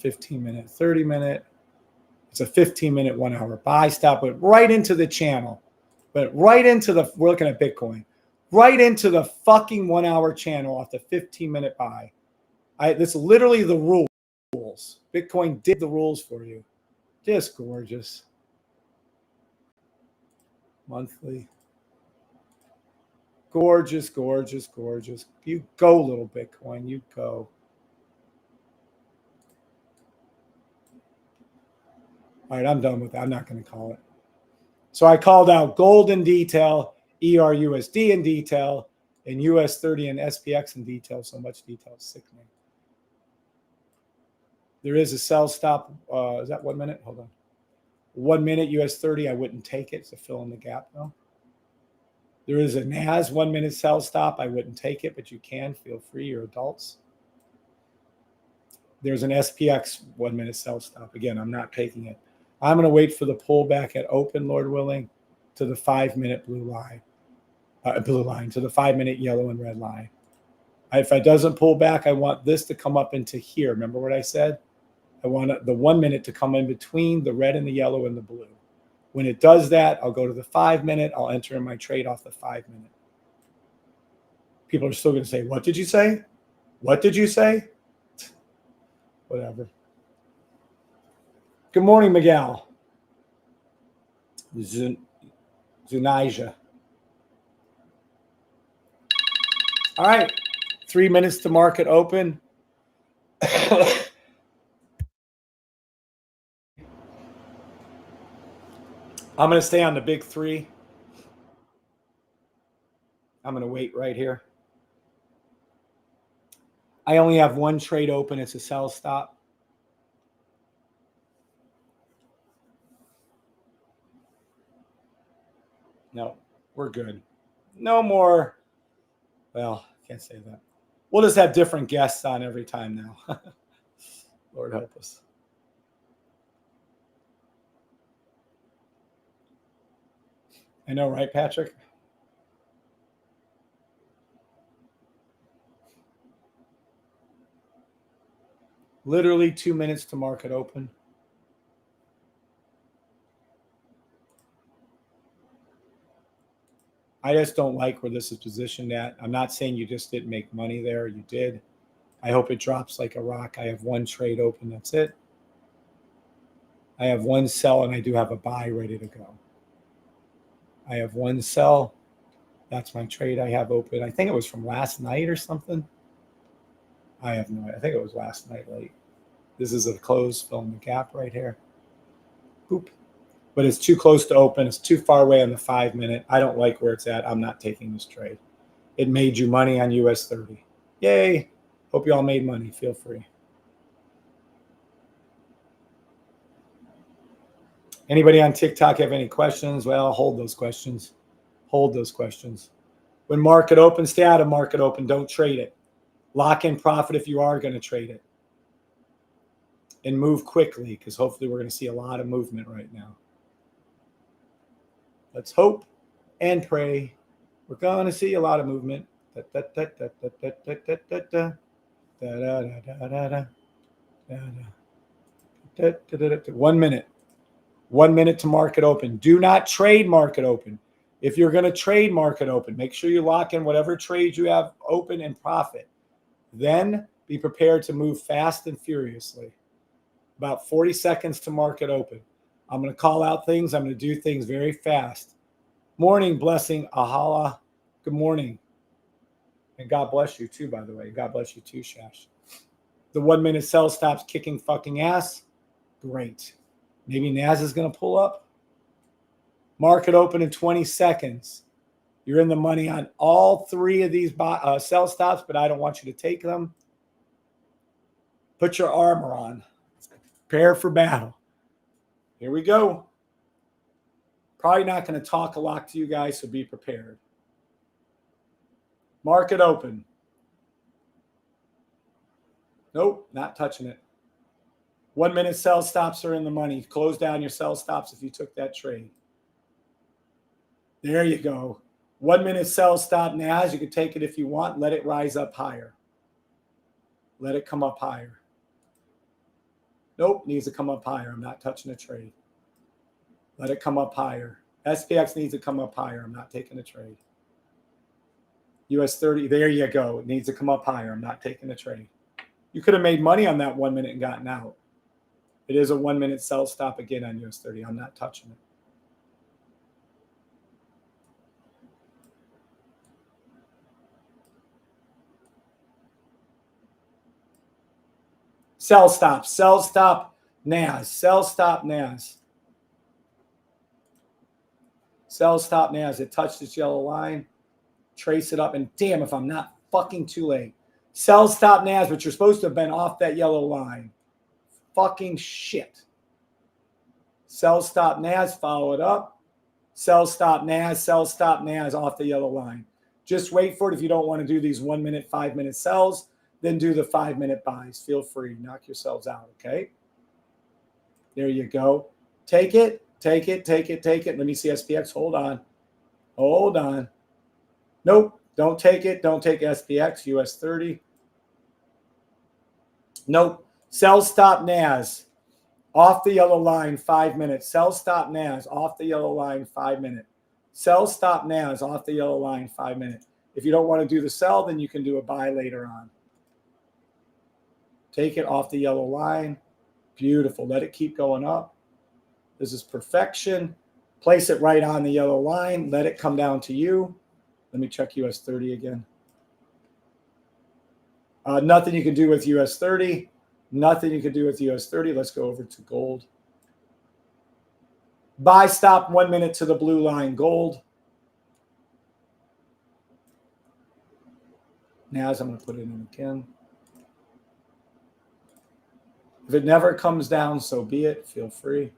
15-minute, 30-minute. It's a 15-minute, 1 hour buy stop, but right into the channel. But right into the, we're looking at Bitcoin, right into the fucking 1 hour channel off the 15-minute buy. This is literally the rules. Bitcoin did the rules for you. Just gorgeous. Monthly. Gorgeous, gorgeous, gorgeous. You go, little Bitcoin. You go. All right, I'm done with that. I'm not going to call it. So I called out gold in detail, ERUSD in detail, and US30 and SPX in detail. So much detail, sickening. There is a sell stop. Is that 1 minute? Hold on. 1 minute US30. I wouldn't take it. It's a fill in the gap though. There is a NAS 1 minute sell stop. I wouldn't take it, but you can. Feel free. You're adults. There's an SPX 1 minute sell stop. Again, I'm not taking it. I'm going to wait for the pullback at open, Lord willing, to the 5 minute blue line, to the 5 minute yellow and red line. If it doesn't pull back, I want this to come up into here. Remember what I said? I want the 1 minute to come in between the red and the yellow and the blue. When it does that, I'll go to the 5 minute. I'll enter in my trade off the 5 minute. People are still going to say, what did you say? What did you say? Whatever. Good morning, Miguel. Zunija. All right. 3 minutes to market open. I'm going to stay on the big three. I'm going to wait right here. I only have one trade open. It's a sell stop. No, we're good. No more. Well, can't say that. We'll just have different guests on every time now. Lord help us. I know, right, Patrick? Literally 2 minutes to market open. I just don't like where this is positioned at. I'm not saying you just didn't make money there. You did. I hope it drops like a rock. I have one trade open. That's it. I have one sell, and I do have a buy ready to go. I have one sell. That's my trade I have open. I think it was from last night or something. I have no idea. I think it was last night late. This is a close, filling the gap right here. Boop. But it's too close to open. It's too far away on the 5 minute. I don't like where it's at. I'm not taking this trade. It made you money on US30. Yay. Hope you all made money. Feel free. Anybody on TikTok have any questions? Well, hold those questions. Hold those questions. When market open, stay out of market open. Don't trade it. Lock in profit if you are going to trade it. And move quickly, because hopefully we're going to see a lot of movement right now. Let's hope and pray. We're going to see a lot of movement. 1 minute. 1 minute to market open. Do not trade market open. If you're going to trade market open, make sure you lock in whatever trades you have open and profit. Then be prepared to move fast and furiously. About 40 seconds to market open. I'm going to call out things. I'm going to do things very fast. Morning, blessing, Ahala. Good morning. And God bless you too, by the way. God bless you too, Shash. The 1 minute sell stops kicking fucking ass. Great. Maybe NAS is going to pull up. Market open in 20 seconds. You're in the money on all three of these sell stops, but I don't want you to take them. Put your armor on. Prepare for battle. Here we go. Probably not going to talk a lot to you guys, so be prepared. Market open. Nope, not touching it. 1 minute sell stops are in the money. Close down your sell stops if you took that trade. There you go. 1 minute sell stop NAS. You can take it if you want. Let it rise up higher. Let it come up higher. Nope, needs to come up higher. I'm not touching a trade. Let it come up higher. SPX needs to come up higher. I'm not taking a trade. US30, there you go. It needs to come up higher. I'm not taking a trade. You could have made money on that 1 minute and gotten out. It is a 1 minute sell stop again on US30. I'm not touching it. Sell stop, NAS, sell stop, NAS. Sell stop, NAS. It touched this yellow line. Trace it up, and damn if I'm not fucking too late. Sell stop, NAS, but you're supposed to have been off that yellow line. Fucking shit. Sell stop, NAS, follow it up. Sell stop, NAS off the yellow line. Just wait for it if you don't want to do these 1 minute, 5 minute sells. Then do the 5 minute buys. Feel free. Knock yourselves out, okay? There you go. Take it. Take it. Let me see SPX. Hold on. Nope. Don't take it. Don't take SPX. US30. Nope. Sell stop NAS. Off the yellow line, 5 minutes. Sell stop NAS. Off the yellow line, 5 minutes. Sell stop NAS. Off the yellow line, 5 minutes. If you don't want to do the sell, then you can do a buy later on. Take it off the yellow line. Beautiful. Let it keep going up. This is perfection. Place it right on the yellow line. Let it come down to you. Let me check US30 again. Nothing you can do with US30. Nothing you can do with US30. Let's go over to gold. Buy stop 1 minute to the blue line, gold. NAS, I'm going to put it in again. If it never comes down, so be it. Feel free.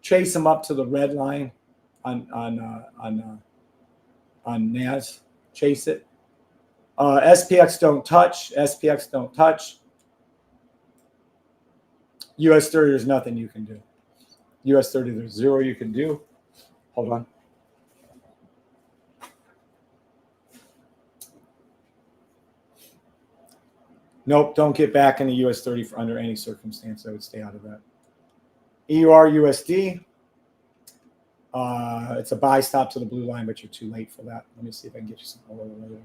Chase them up to the red line on NAS. Chase it. SPX don't touch. SPX don't touch. US30, there's nothing you can do. US30, there's zero you can do. Hold on. Nope, don't get back in the US30 for under any circumstance. I would stay out of that. EUR USD. It's a buy stop to the blue line, but you're too late for that. Let me see if I can get you some more later.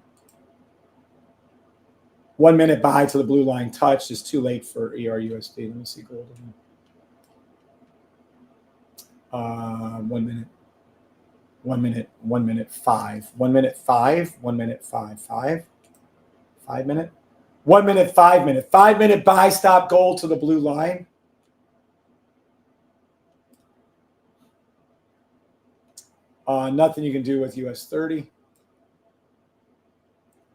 1 minute buy to the blue line touch is too late for EUR USD. Let me see gold again. 1 minute. 1 minute. 1 minute 5. 1 minute 5. 1 minute 5. 5. 5 minute. 1 minute, 5 minute. 5 minute buy stop gold to the blue line. Nothing you can do with US30.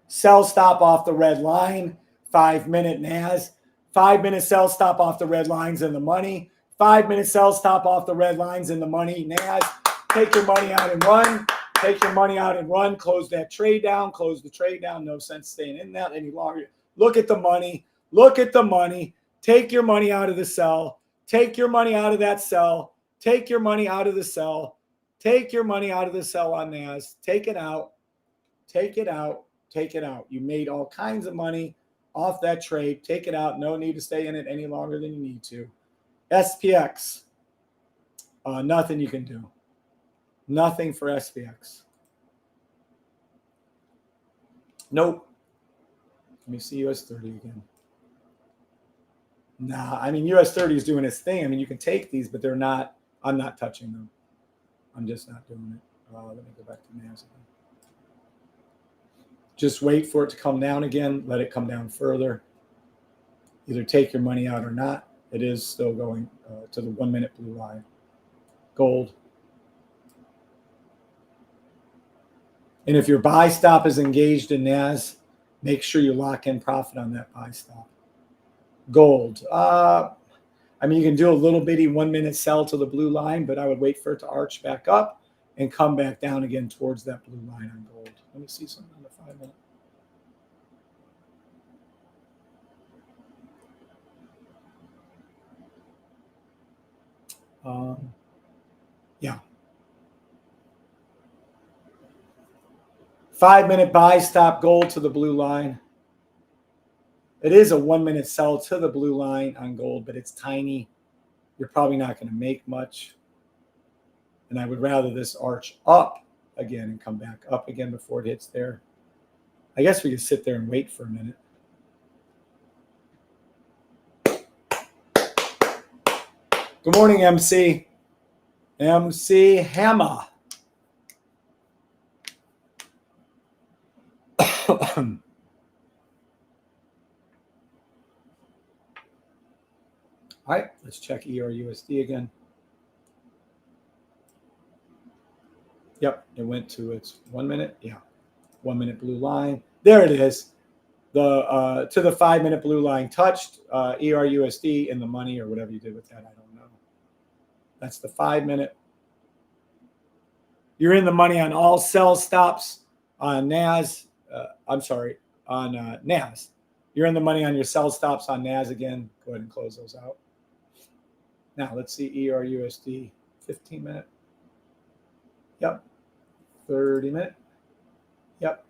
Sell stop off the red line. 5 minute NAS. 5 minute sell stop off the red lines in the money. 5 minute sell stop off the red lines in the money. NAS. Take your money out and run. Take your money out and run. Close that trade down. Close the trade down. No sense staying in that any longer. Look at the money. Look at the money. Take your money out of the sell. Take your money out of that sell. Take your money out of the sell. Take your money out of the sell on NAS. Take it out. Take it out. Take it out. You made all kinds of money off that trade. Take it out. No need to stay in it any longer than you need to. SPX. Nothing you can do. Nothing for SPX. Nope. Let me see US30 again. Nah, I mean, US30 is doing its thing. I mean, you can take these, but they're not, I'm not touching them. I'm just not doing it. Let me go back to NAS again. Just wait for it to come down again. Let it come down further. Either take your money out or not. It is still going to the 1 minute blue line. Gold. And if your buy stop is engaged in NAS, make sure you lock in profit on that buy stop. Gold. I mean, you can do a little bitty 1 minute sell to the blue line, but I would wait for it to arch back up and come back down again towards that blue line on gold. Let me see something on the 5 minute. Yeah. 5 minute buy, stop gold to the blue line. It is a 1 minute sell to the blue line on gold, but it's tiny. You're probably not going to make much. And I would rather this arch up again and come back up again before it hits there. I guess we could sit there and wait for a minute. Good morning, MC. MC Hammer. All right, let's check ERUSD again. Yep, it went to its 1 minute. Yeah, 1 minute blue line. There it is. The to the 5 minute blue line touched ERUSD in the money or whatever you did with that. I don't know. That's the 5 minute. You're in the money on all sell stops on NAS. I'm sorry, on NAS. You're in the money on your sell stops on NAS again. Go ahead and close those out. Now let's see ERUSD 15 minute. Yep. 30 minute. Yep.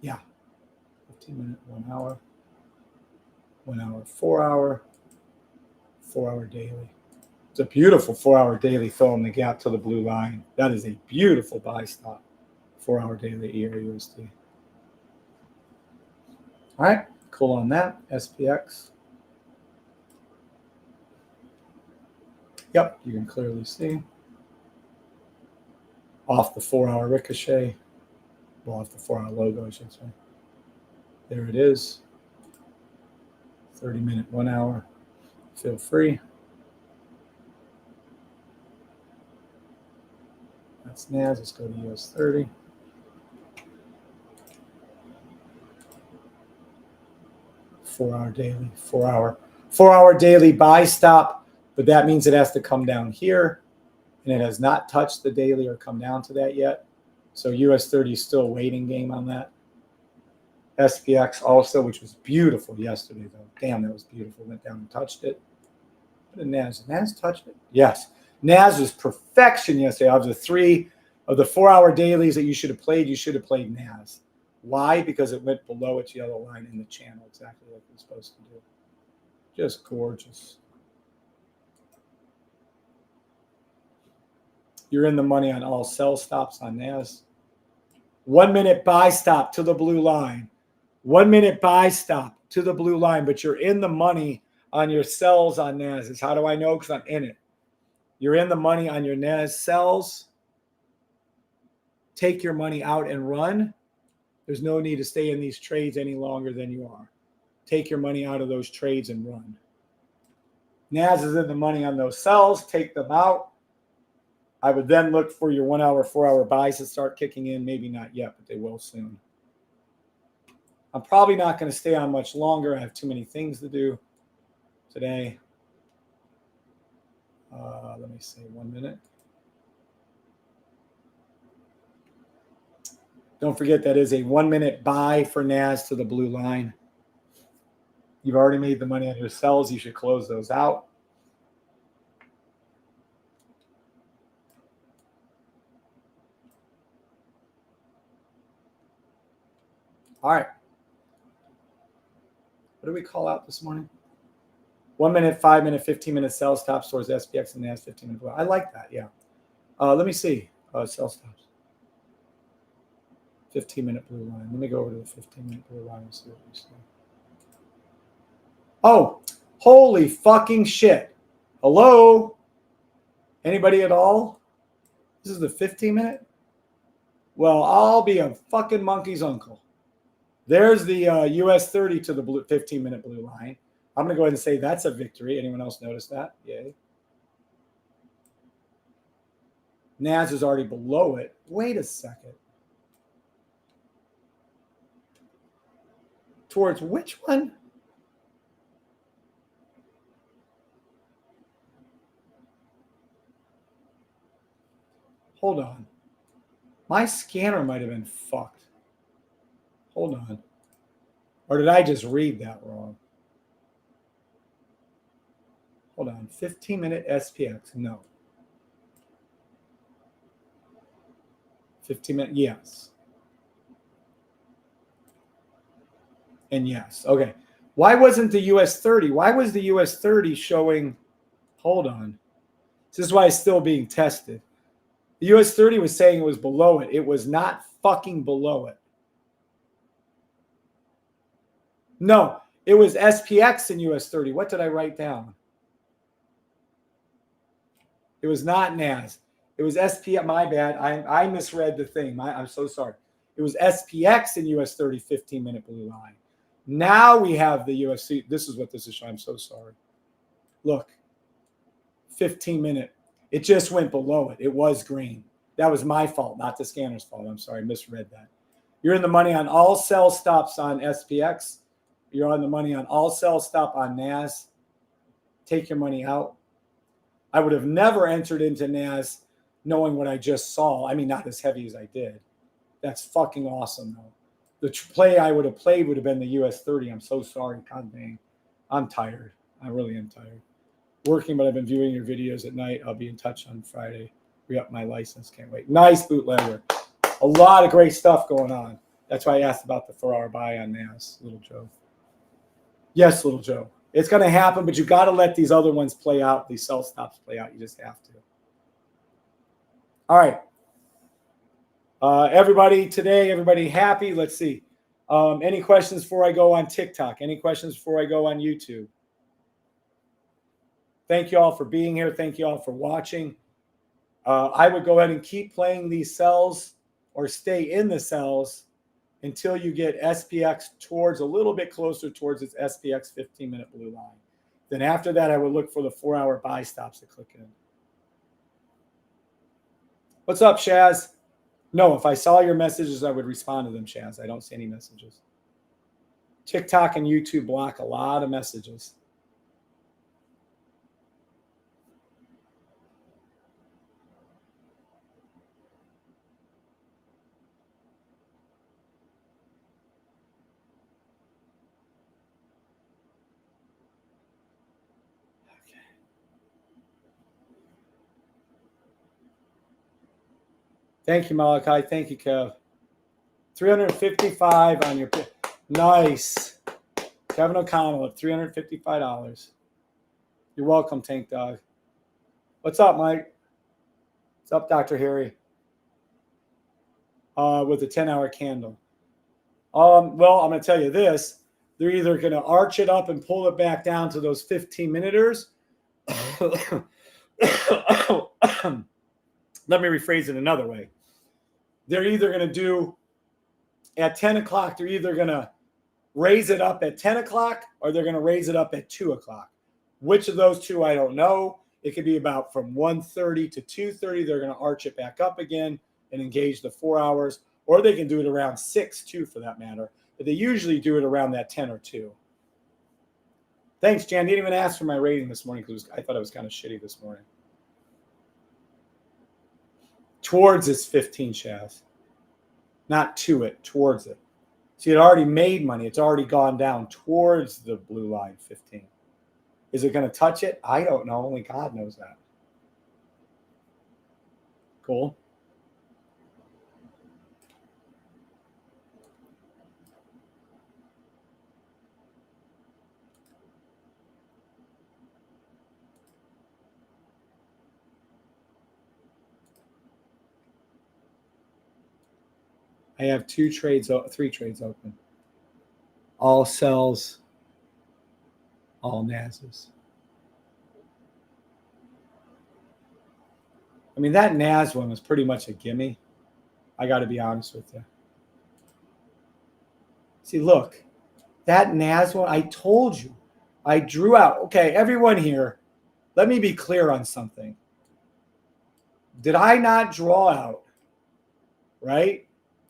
Yeah. 15 minute, 1 hour. 1 hour, 4 hour. 4 hour daily. It's a beautiful 4 hour daily filling the gap to the blue line. That is a beautiful buy stop. 4 hour daily ERUSD. All right. Cool on that. SPX. Yep. You can clearly see. Off the 4 hour ricochet. Well, off the 4 hour logo, I should say. There it is. 30 minute, 1 hour. Feel free. That's NAS. Let's go to US30. Four hour daily, 4 hour daily buy stop, but that means it has to come down here, and it has not touched the daily or come down to that yet. So US30 is still a waiting game on that. SPX also, which was beautiful yesterday, though. Damn, that was beautiful. Went down and touched it. What did NAS? NAS touched it? Yes. NAS was perfection yesterday. Of the 3 of the 4 hour dailies that you should have played NAS. Why? Because it went below its yellow line in the channel, exactly like it's supposed to do. Just gorgeous. You're in the money on all sell stops on NAS. 1 minute buy stop to the blue line. 1 minute buy stop to the blue line, but you're in the money on your sells on NAS. How do I know? Because I'm in it. You're in the money on your NAS sells. Take your money out and run. There's no need to stay in these trades any longer than you are. Take your money out of those trades and run. NAS is in the money on those sells. Take them out. I would then look for your 1 hour, 4 hour buys to start kicking in. Maybe not yet, but they will soon. I'm probably not going to stay on much longer. I have too many things to do today. Let me see, 1 minute. Don't forget that is a 1 minute buy for NAS to the blue line. You've already made the money on your sells. You should close those out. All right. What did we call out this morning? 1 minute, 5 minute, 15 minute sell stops towards SPX and NAS 15 minute. I like that. Yeah. Let me see. Sell stops. 15 minute blue line. Let me go over to the 15 minute blue line and see what we see. Oh, holy fucking shit. Hello? Anybody at all? This is the 15 minute? Well, I'll be a fucking monkey's uncle. There's the US30 to the 15 minute blue line. I'm going to go ahead and say that's a victory. Anyone else notice that? Yay. NAS is already below it. Wait a second. Towards which one? Hold on. My scanner might have been fucked. Hold on. Or did I just read that wrong? Hold on. 15-minute SPX. No. 15-minute. Yes. And yes. Okay. Why wasn't the US30? Why was the US30 showing? Hold on. This is why it's still being tested. The US30 was saying it was below it. It was not fucking below it. No, it was SPX and US30. What did I write down? It was not NAS. It was SPX. My bad. I misread the thing. I'm so sorry. It was SPX and US30 15-minute blue line. Now we have the UFC. This is what this is showing. I'm so sorry. Look, 15-minute. It just went below it. It was green. That was my fault, not the scanner's fault. I'm sorry. I misread that. You're in the money on all sell stops on SPX. You're on the money on all sell stop on NAS. Take your money out. I would have never entered into NAS knowing what I just saw. I mean, not as heavy as I did. That's fucking awesome, though. The play I would have played would have been the US30. I'm so sorry. God dang. I'm tired. I really am tired. Working, but I've been viewing your videos at night. I'll be in touch on Friday. Re-up my license. Can't wait. Nice bootlegger. A lot of great stuff going on. That's why I asked about the 4-hour buy on NAS, Little Joe. Yes, Little Joe. It's going to happen, but you got to let these other ones play out. These sell stops play out. You just have to. All right. Everybody happy? Let's see. Any questions before I go on TikTok? Any questions before I go on YouTube? Thank you all for being here. Thank you all for watching. I would go ahead and keep playing these cells or stay in the cells until you get SPX towards a little bit closer towards its SPX 15-minute blue line. Then after that, I would look for the 4-hour buy stops to click in. What's up, Shaz? No, if I saw your messages, I would respond to them, Shaz. I don't see any messages. TikTok and YouTube block a lot of messages. Thank you, Malachi. Thank you, Kev. 355 on your nice. Kevin O'Connell at $355. You're welcome, Tank Dog. What's up, Mike? What's up, Dr. Harry? With a 10-hour candle. Well, I'm going to tell you this. They're either going to arch it up and pull it back down to those 15-minuters. Let me rephrase it another way. They're either going to do at 10 o'clock, they're either going to raise it up at 10 o'clock or they're going to raise it up at 2 o'clock. Which of those two, I don't know. It could be about from 1:30 to 2:30. They're going to arch it back up again and engage the 4 hours. Or they can do it around 6, too, for that matter. But they usually do it around that 10 or 2. Thanks, Jan. Didn't even ask for my rating this morning because I thought it was kind of shitty this morning. Towards its 15, Shaz. Not to it, towards it. See, it already made money. It's already gone down towards the blue line 15. Is it going to touch it? I don't know. Only God knows that. Cool. I have 3 trades open. All sells, all NASs. I mean, that NAS one was pretty much a gimme. I got to be honest with you. See, look, that NAS one, I told you. I drew out. Okay, everyone here, let me be clear on something. Did I not draw out, right?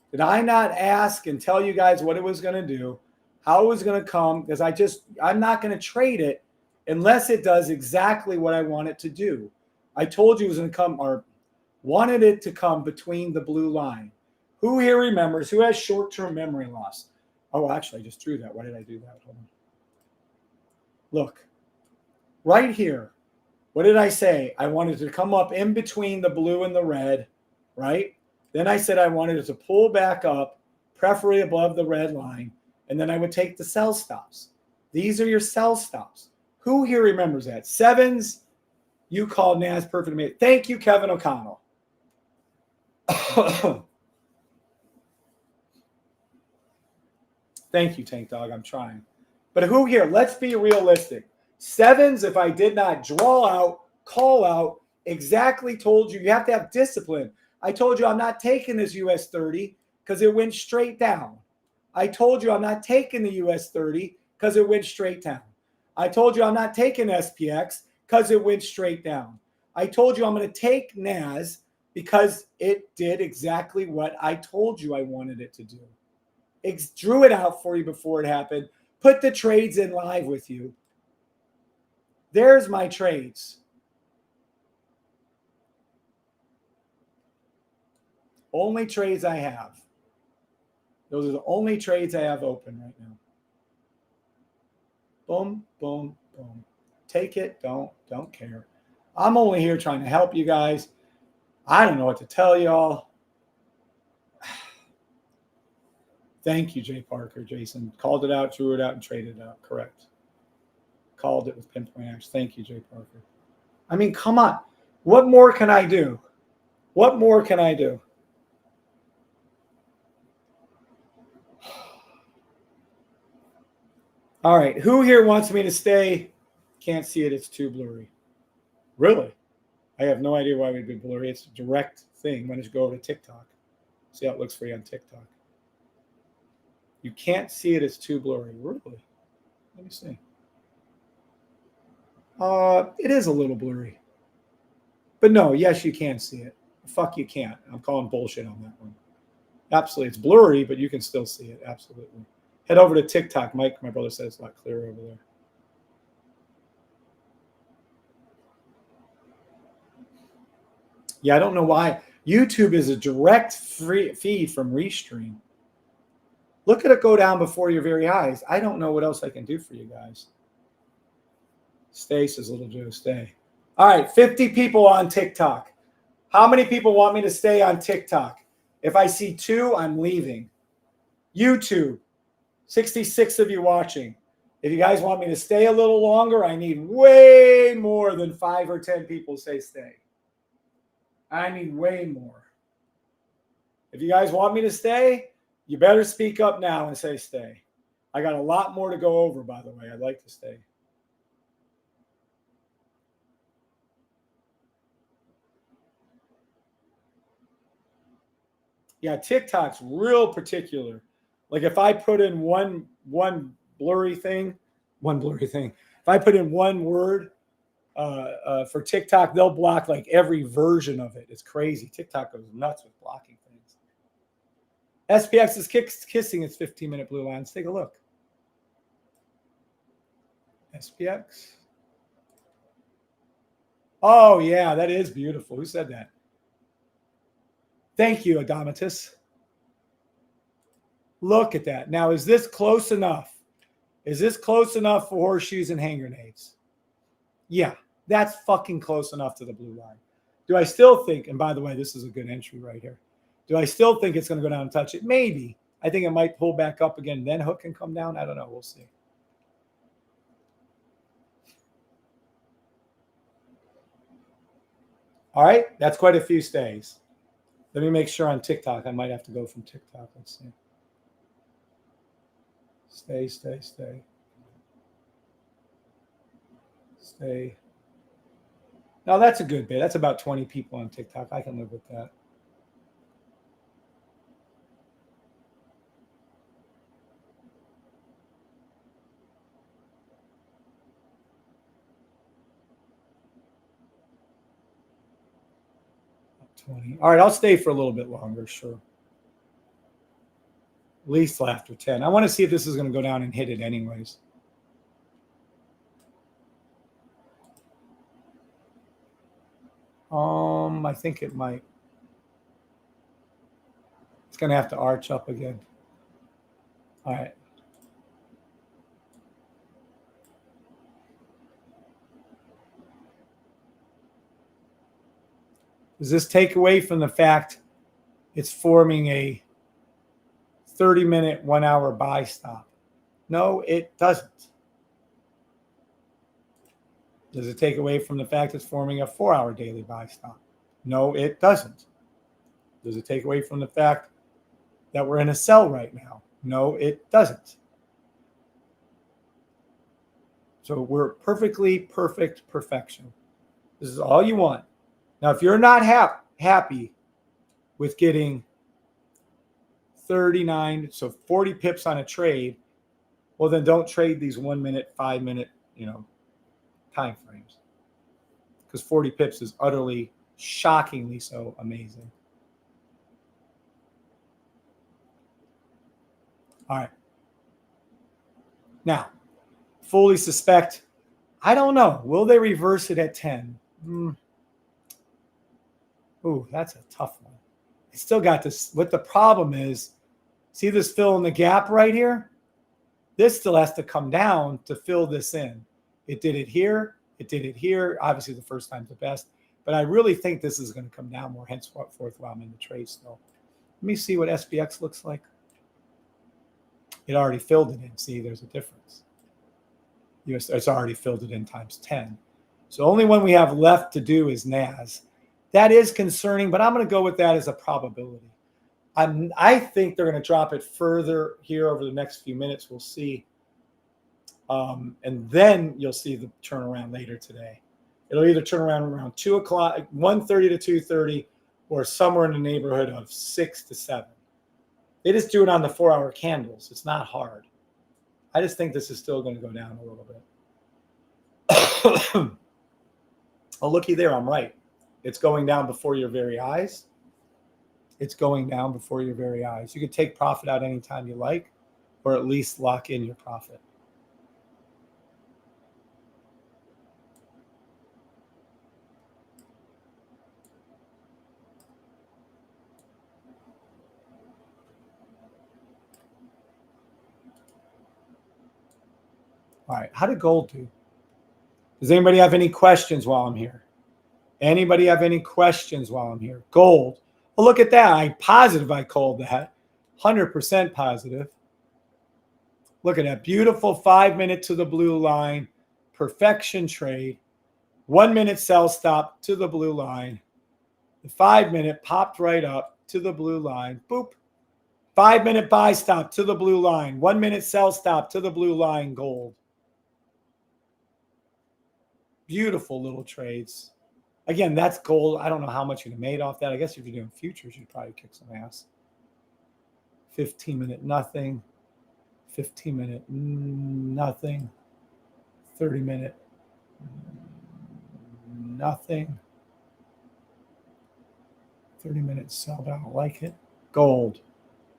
Did I not ask and tell you guys what it was going to do, how it was going to come? Because I'm not going to trade it unless it does exactly what I want it to do. I told you it was going to come, or wanted it to come between the blue line. Who here remembers? Who has short-term memory loss? Oh, actually, I just drew that. Why did I do that? Hold on. Look, right here. What did I say? I wanted it to come up in between the blue and the red, right? Then I said I wanted it to pull back up, preferably above the red line, and then I would take the sell stops. These are your sell stops. Who here remembers that? Sevens, you called NAS perfect. Thank you, Kevin O'Connell. Thank you, Tank Dog. I'm trying. But who here? Let's be realistic. Sevens, if I did not draw out, call out, exactly told you, you have to have discipline. I told you I'm not taking this US30 because it went straight down. I told you I'm not taking the US30 because it went straight down. I told you I'm not taking SPX because it went straight down. I told you I'm going to take NAS because it did exactly what I told you I wanted it to do. Drew it out for you before it happened. Put the trades in live with you. There's my trades. Only trades I have. Those are the only trades I have open right now. Boom, boom, boom. Take it, don't care. I'm only here trying to help you guys. I don't know what to tell y'all. Thank you, Jay Parker. Jason called it out, drew it out, and traded it out. Correct. Called it with pinpoint action. Thank you, Jay Parker. I mean, come on. What more can I do? What more can I do? All right. Who here wants me to stay? Can't see it. It's too blurry. Really? I have no idea why we'd be blurry. It's a direct thing. Why don't you go over to TikTok? See how it looks for you on TikTok. You can't see it. It's too blurry. Really? Let me see. It is a little blurry. But no, yes, you can see it. Fuck, you can't. I'm calling bullshit on that one. Absolutely. It's blurry, but you can still see it. Absolutely. Head over to TikTok. Mike, my brother, said it's a lot clearer over there. Yeah, I don't know why. YouTube is a direct free feed from Restream. Look at it go down before your very eyes. I don't know what else I can do for you guys. Stay, says Little Joe, stay. All right, 50 people on TikTok. How many people want me to stay on TikTok? If I see 2, I'm leaving. YouTube, 66 of you watching. If you guys want me to stay a little longer, I need way more than 5 or 10 people say stay. I need way more. If you guys want me to stay, you better speak up now and say stay. I got a lot more to go over, by the way. I'd like to stay. Yeah, TikTok's real particular. Like if I put in one blurry thing, if I put in one word for TikTok, they'll block like every version of it. It's crazy. TikTok goes nuts with blocking things. SPX is kissing its 15-minute blue line. Let's take a look. SPX. Oh, yeah, that is beautiful. Who said that? Thank you, Adomitus. Look at that. Now, is this close enough? Is this close enough for horseshoes and hand grenades? Yeah, that's fucking close enough to the blue line. Do I still think, and by the way, this is a good entry right here. Do I still think it's going to go down and touch it? Maybe. I think it might pull back up again, then hook can come down. I don't know. We'll see. All right, that's quite a few stays. Let me make sure on TikTok. I might have to go from TikTok. Let's see. Stay, stay, stay. Stay. Now that's a good bit. That's about 20 people on TikTok. I can live with that. About 20. All right, I'll stay for a little bit longer, sure. At least till after 10. I want to see if this is going to go down and hit it anyways. I think it might. It's going to have to arch up again. All right. Does this take away from the fact it's forming a 30-minute, 1-hour buy stop? No, it doesn't. Does it take away from the fact it's forming a 4-hour daily buy stop? No, it doesn't. Does it take away from the fact that we're in a sell right now? No, it doesn't. So we're perfectly perfect perfection. This is all you want. Now, if you're not happy with getting 39, so 40 pips on a trade, well, then don't trade these 1 minute, 5 minute, time frames. Because 40 pips is utterly, shockingly so amazing. All right. Now, fully suspect, I don't know. Will they reverse it at 10? Ooh, that's a tough one. It's still got this. What the problem is, see this fill in the gap right here? This still has to come down to fill this in. It did it here. It did it here. Obviously, the first time's the best. But I really think this is going to come down more, henceforth while I'm in the trade still. Let me see what SPX looks like. It already filled it in. See, there's a difference. It's already filled it in times 10. So only one we have left to do is NAS. That is concerning, but I'm going to go with that as a probability. I think they're going to drop it further here over the next few minutes. We'll see. And then you'll see the turnaround later today. It'll either turn around 2 o'clock, 1:30 to 2:30, or somewhere in the neighborhood of 6 to 7. They just do it on the 4-hour candles. It's not hard. I just think this is still going to go down a little bit. Oh, looky there. I'm right. It's going down before your very eyes. It's going down before your very eyes. You can take profit out anytime you like, or at least lock in your profit. All right, how did gold do? Does anybody have any questions while I'm here? Anybody have any questions while I'm here? Gold. Well, look at that. I'm positive I called that. 100% positive. Look at that. Beautiful 5-minute to the blue line. Perfection trade. 1 minute sell stop to the blue line. The 5-minute popped right up to the blue line. Boop. 5-minute buy stop to the blue line. 1 minute sell stop to the blue line. Gold. Beautiful little trades. Again, that's gold. I don't know how much you'd have made off that. I guess if you're doing futures, you'd probably kick some ass. 15-minute nothing. 15-minute nothing. 30-minute nothing. 30-minute sell. I don't like it. Gold.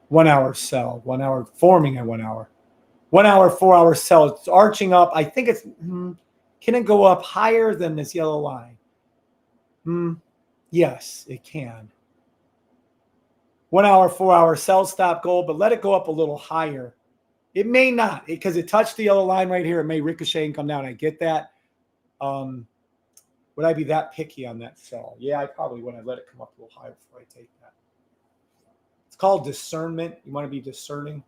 1 hour sell. 1 hour forming at 1 hour. 1 hour, 4-hour sell. It's arching up. I think it's... Can it go up higher than this yellow line? Yes, it can. 1 hour, 4-hour sell stop gold, but let it go up a little higher. It may not, because it touched the yellow line right here. It may ricochet and come down. I get that. Would I be that picky on that sell? Yeah, I probably would. I'd let it come up a little higher before I take that. It's called discernment. You want to be discerning.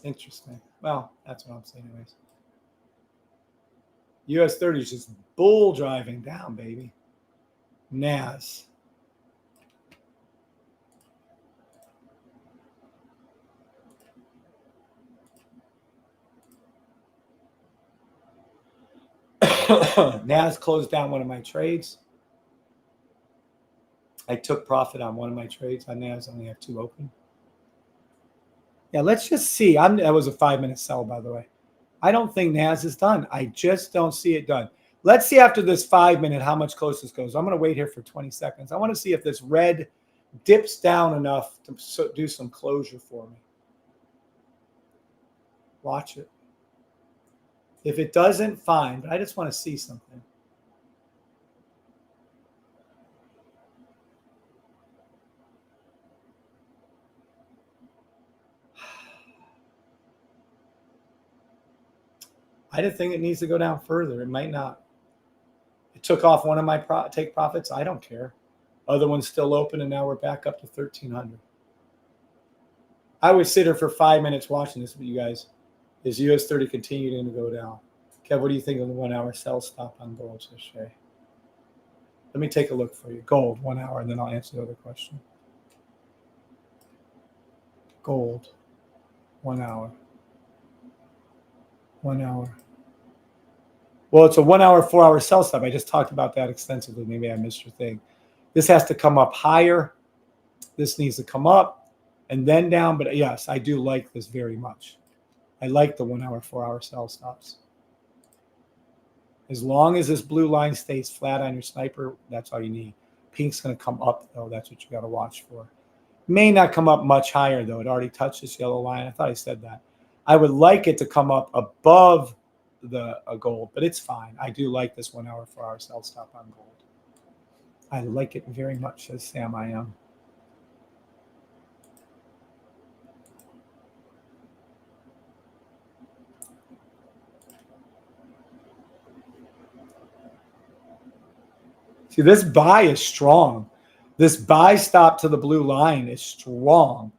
Interesting. Well, that's what I'm saying anyways. US30 is just bull driving down, baby. NAS. NAS closed down one of my trades. I took profit on one of my trades on NAS. I only have 2 open. Yeah, let's just see. That was a 5-minute sell, by the way. I don't think NAS is done. I just don't see it done. Let's see after this 5-minute how much close this goes. I'm going to wait here for 20 seconds. I want to see if this red dips down enough to do some closure for me. Watch it. If it doesn't, fine. But I just want to see something. I didn't think it needs to go down further. It might not. It took off one of my take profits. I don't care. Other one's still open, and now we're back up to 1,300. I would sit here for 5 minutes watching this with you guys. Is US30 continuing to go down? Kev, what do you think of the 1 hour sell stop on gold, Shay? Let me take a look for you. Gold, 1 hour, and then I'll answer the other question. Gold, 1 hour. 1 hour. Well, it's a 1 hour, 4 hour sell stop. I just talked about that extensively. Maybe I missed your thing. This has to come up higher. This needs to come up and then down. But yes, I do like this very much. I like the 1 hour, 4 hour sell stops. As long as this blue line stays flat on your sniper, that's all you need. Pink's going to come up, though. That's what you got to watch for. May not come up much higher, though. It already touched this yellow line. I thought I said that. I would like it to come up above the gold, but it's fine. I do like this 1 hour, 4 hour sell stop on gold. I like it very much, says Sam I am. See, this buy is strong. This buy stop to the blue line is strong.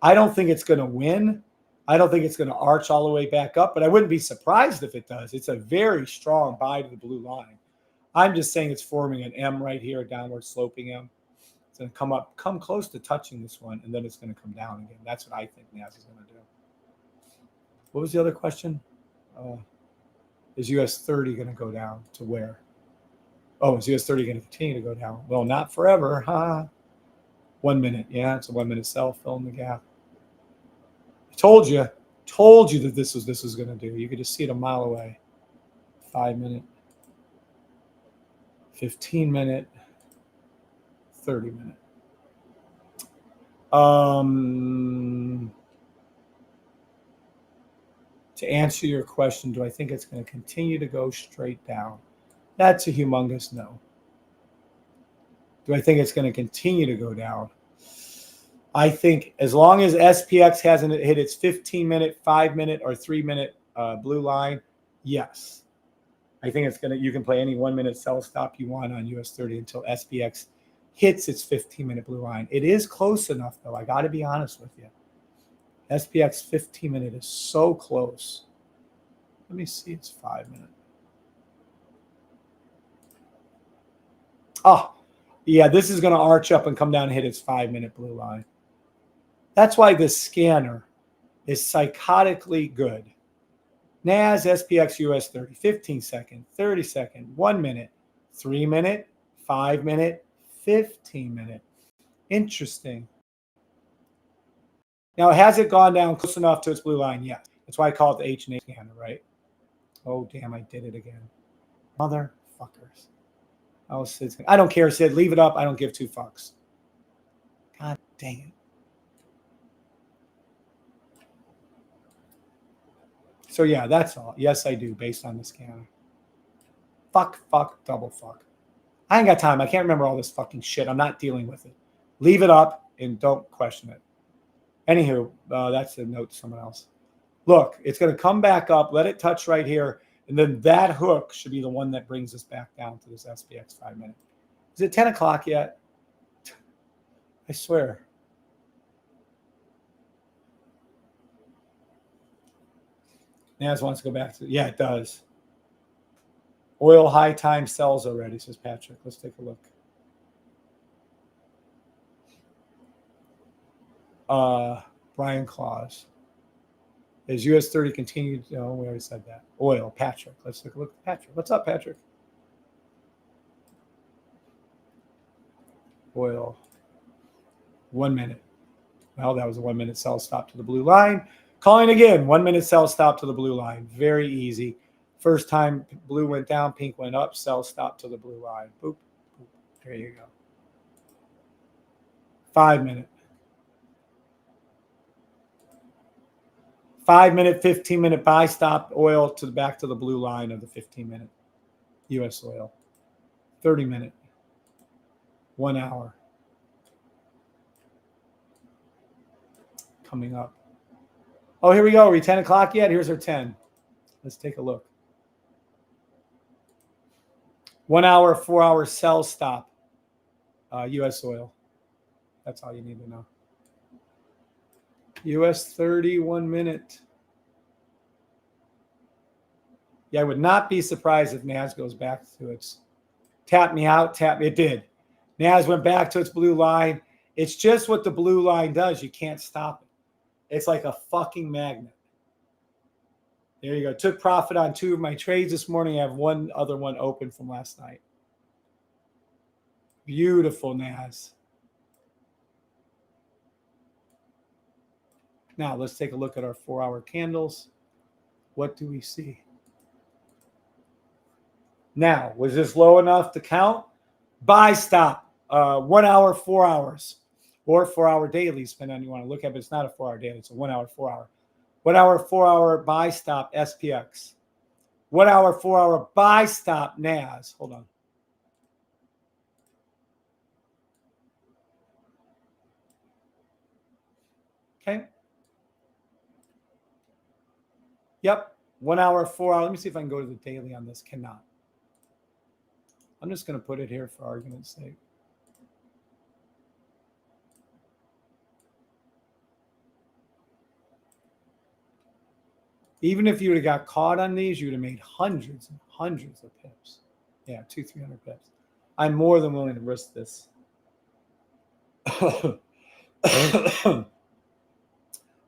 I don't think it's going to win. I don't think it's going to arch all the way back up, but I wouldn't be surprised if it does. It's a very strong buy to the blue line. I'm just saying it's forming an M right here, a downward sloping M. It's going to come up, come close to touching this one, and then it's going to come down again. That's what I think NAS is going to do. What was the other question? Is US30 going to go down to where? Oh, is US30 going to continue to go down? Well, not forever, huh? 1 minute. Yeah, it's a 1 minute sell, fill in the gap. I told you that this was going to do. You could just see it a mile away. 5 minute, 15 minute, 30 minute. To answer your question, do I think it's going to continue to go straight down? That's a humongous no. Do I think it's going to continue to go down? I think as long as SPX hasn't hit its 15-minute, 5-minute, or 3-minute blue line, yes. I think it's going to, you can play any 1 minute sell stop you want on US30 until SPX hits its 15-minute blue line. It is close enough, though. I got to be honest with you. SPX 15-minute is so close. Let me see, it's 5-minute. Oh, yeah, this is going to arch up and come down and hit its 5-minute blue line. That's why this scanner is psychotically good. NAS, SPX, US30, 15 second, 30 second, 1 minute, 3 minute, 5 minute, 15 minute. Interesting. Now, has it gone down close enough to its blue line? Yes. That's why I call it the H&A scanner, right? Oh, damn, I did it again. Motherfuckers. Oh, Sid's I don't care, Sid. Leave it up. I don't give two fucks. God dang it. So, yeah, that's all. Yes, I do, based on the scanner. Fuck, double fuck. I ain't got time. I can't remember all this fucking shit. I'm not dealing with it. Leave it up and don't question it. Anywho, that's a note to someone else. Look, it's going to come back up. Let it touch right here. And then that hook should be the one that brings us back down to this SPX 5 minute. Is it 10 o'clock yet? I swear. NAS wants to go back to, yeah, it does. Oil high time sells already, says Patrick. Let's take a look. Brian Claus. Is US30 continued? No, we already said that. Oil, Patrick. Let's take a look at Patrick. What's up, Patrick? Oil. 1 minute. Well, that was a 1 minute sell stop to the blue line. Calling again, 1 minute sell stop to the blue line. Very easy. First time blue went down, pink went up, sell stop to the blue line. Boop, boop. There you go. 5 minute. 5 minute, 15 minute buy stop oil to the back to the blue line of the 15 minute US oil. 30 minute. 1 hour. Coming up. Oh, here we go. Are we 10 o'clock yet? Here's our 10. Let's take a look. 1 hour, 4 hour sell stop. US oil. That's all you need to know. US30, 1 minute. Yeah, I would not be surprised if NAS goes back to its tap me out, tap me. It did. NAS went back to its blue line. It's just what the blue line does. You can't stop it. It's like a fucking magnet. There you go. Took profit on 2 of my trades this morning. I have one other one open from last night. Beautiful NAS. Now let's take a look at our 4 hour candles. What do we see? Now, was this low enough to count? Buy stop. 1 hour, 4 hours. Or 4 hour dailies, depending on you want to look at it. But it's not a 4 hour daily. It's a 1 hour, 4 hour. 1 hour, 4 hour buy stop SPX. 1 hour, 4 hour buy stop NAS. Hold on. Okay. Yep. 1 hour, 4 hour. Let me see if I can go to the daily on this. Cannot. I'm just going to put it here for argument's sake. Even if you would have got caught on these, you would have made hundreds and hundreds of pips. Yeah, 200-300 pips. I'm more than willing to risk this.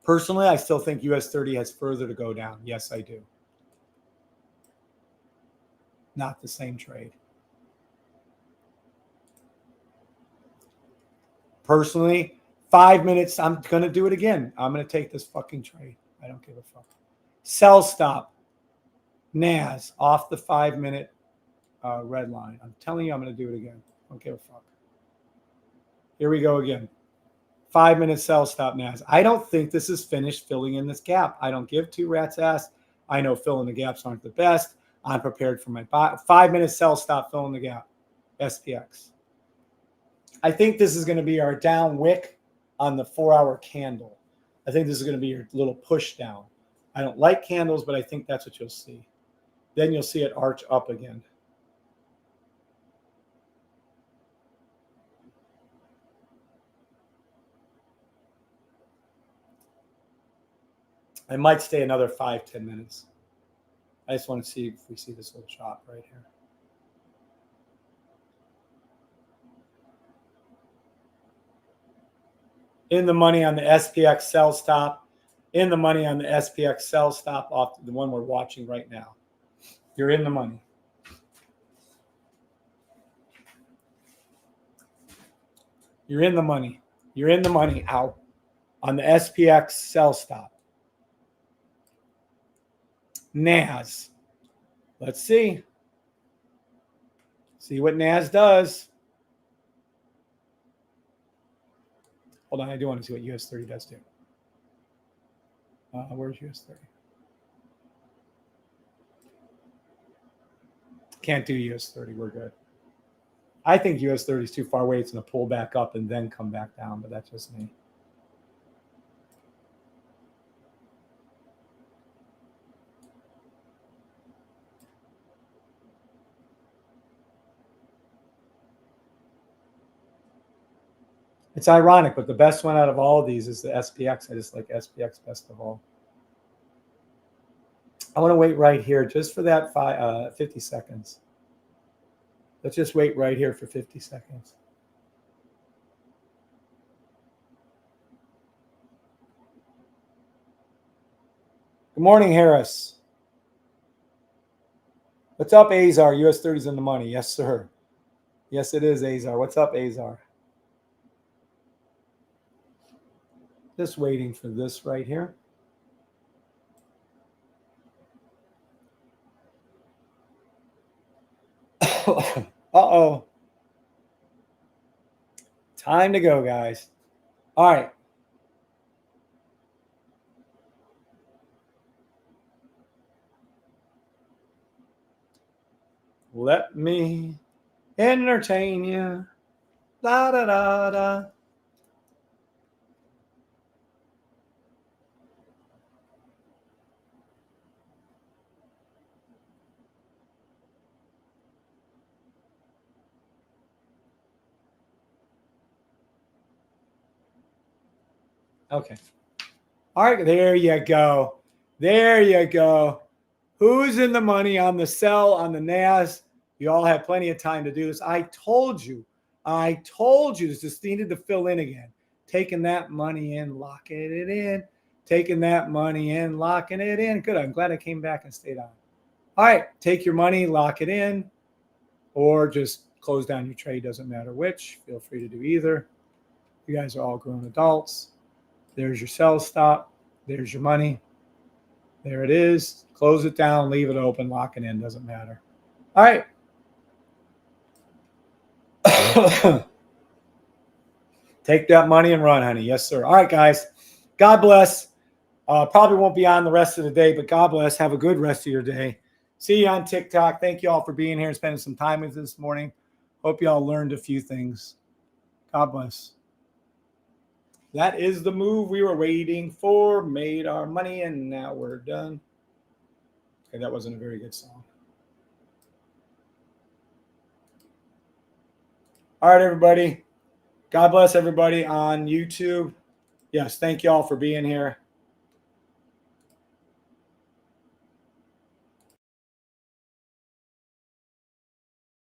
Personally, I still think US30 has further to go down. Yes, I do. Not the same trade. Personally, 5 minutes, I'm going to do it again. I'm going to take this fucking trade. I don't give a fuck. Sell stop. NAS off the 5 minute red line. I'm telling you, I'm going to do it again. I don't give a fuck. Here we go again. 5 minute sell stop NAS. I don't think this is finished filling in this gap. I don't give two rats ass. I know filling the gaps aren't the best. I'm prepared for my 5 minute sell stop filling the gap. SPX. I think this is going to be our down wick on the 4 hour candle. I think this is going to be your little push down. I don't like candles, but I think that's what you'll see. Then you'll see it arch up again. I might stay another 5-10 minutes. I just want to see if we see this little chop right here. In the money on the SPX sell stop. In the money on the SPX sell stop off the one we're watching right now. You're in the money. You're in the money. You're in the money. Ow. On the SPX sell stop. NAS. Let's see. See what NAS does. Hold on, I do want to see what US30 does too. Where's US30? Can't do US30. We're good. I think US30 is too far away. It's going to pull back up and then come back down, but that's just me. It's ironic, but the best one out of all of these is the SPX. I just like SPX best of all. I want to wait right here just for that 50 seconds. Let's just wait right here for 50 seconds. Good morning, Harris. What's up, Azar? US30's in the money. Yes, sir. Yes, it is, Azar. What's up, Azar? Just waiting for this right here. Uh-oh. Time to go, guys. All right. Let me entertain you. Da da da da. Okay. All right, there you go. There you go. Who's in the money on the sell on the NAS? You all have plenty of time to do this. I told you this just needed to fill in again. Taking that money in, locking it in. Taking that money in, locking it in. Good. I'm glad I came back and stayed on. All right. Take your money, lock it in, or just close down your trade. Doesn't matter which. Feel free to do either. You guys are all grown adults. There's your sell stop. There's your money. There it is. Close it down, leave it open, lock it in. Doesn't matter. All right. Take that money and run, honey. Yes, sir. All right, guys. God bless. Probably won't be on the rest of the day, but God bless. Have a good rest of your day. See you on TikTok. Thank you all for being here and spending some time with us this morning. Hope you all learned a few things. God bless. That is the move we were waiting for. Made our money, and now we're done. Okay, that wasn't a very good song. All right, everybody. God bless everybody on YouTube. Yes, thank you all for being here.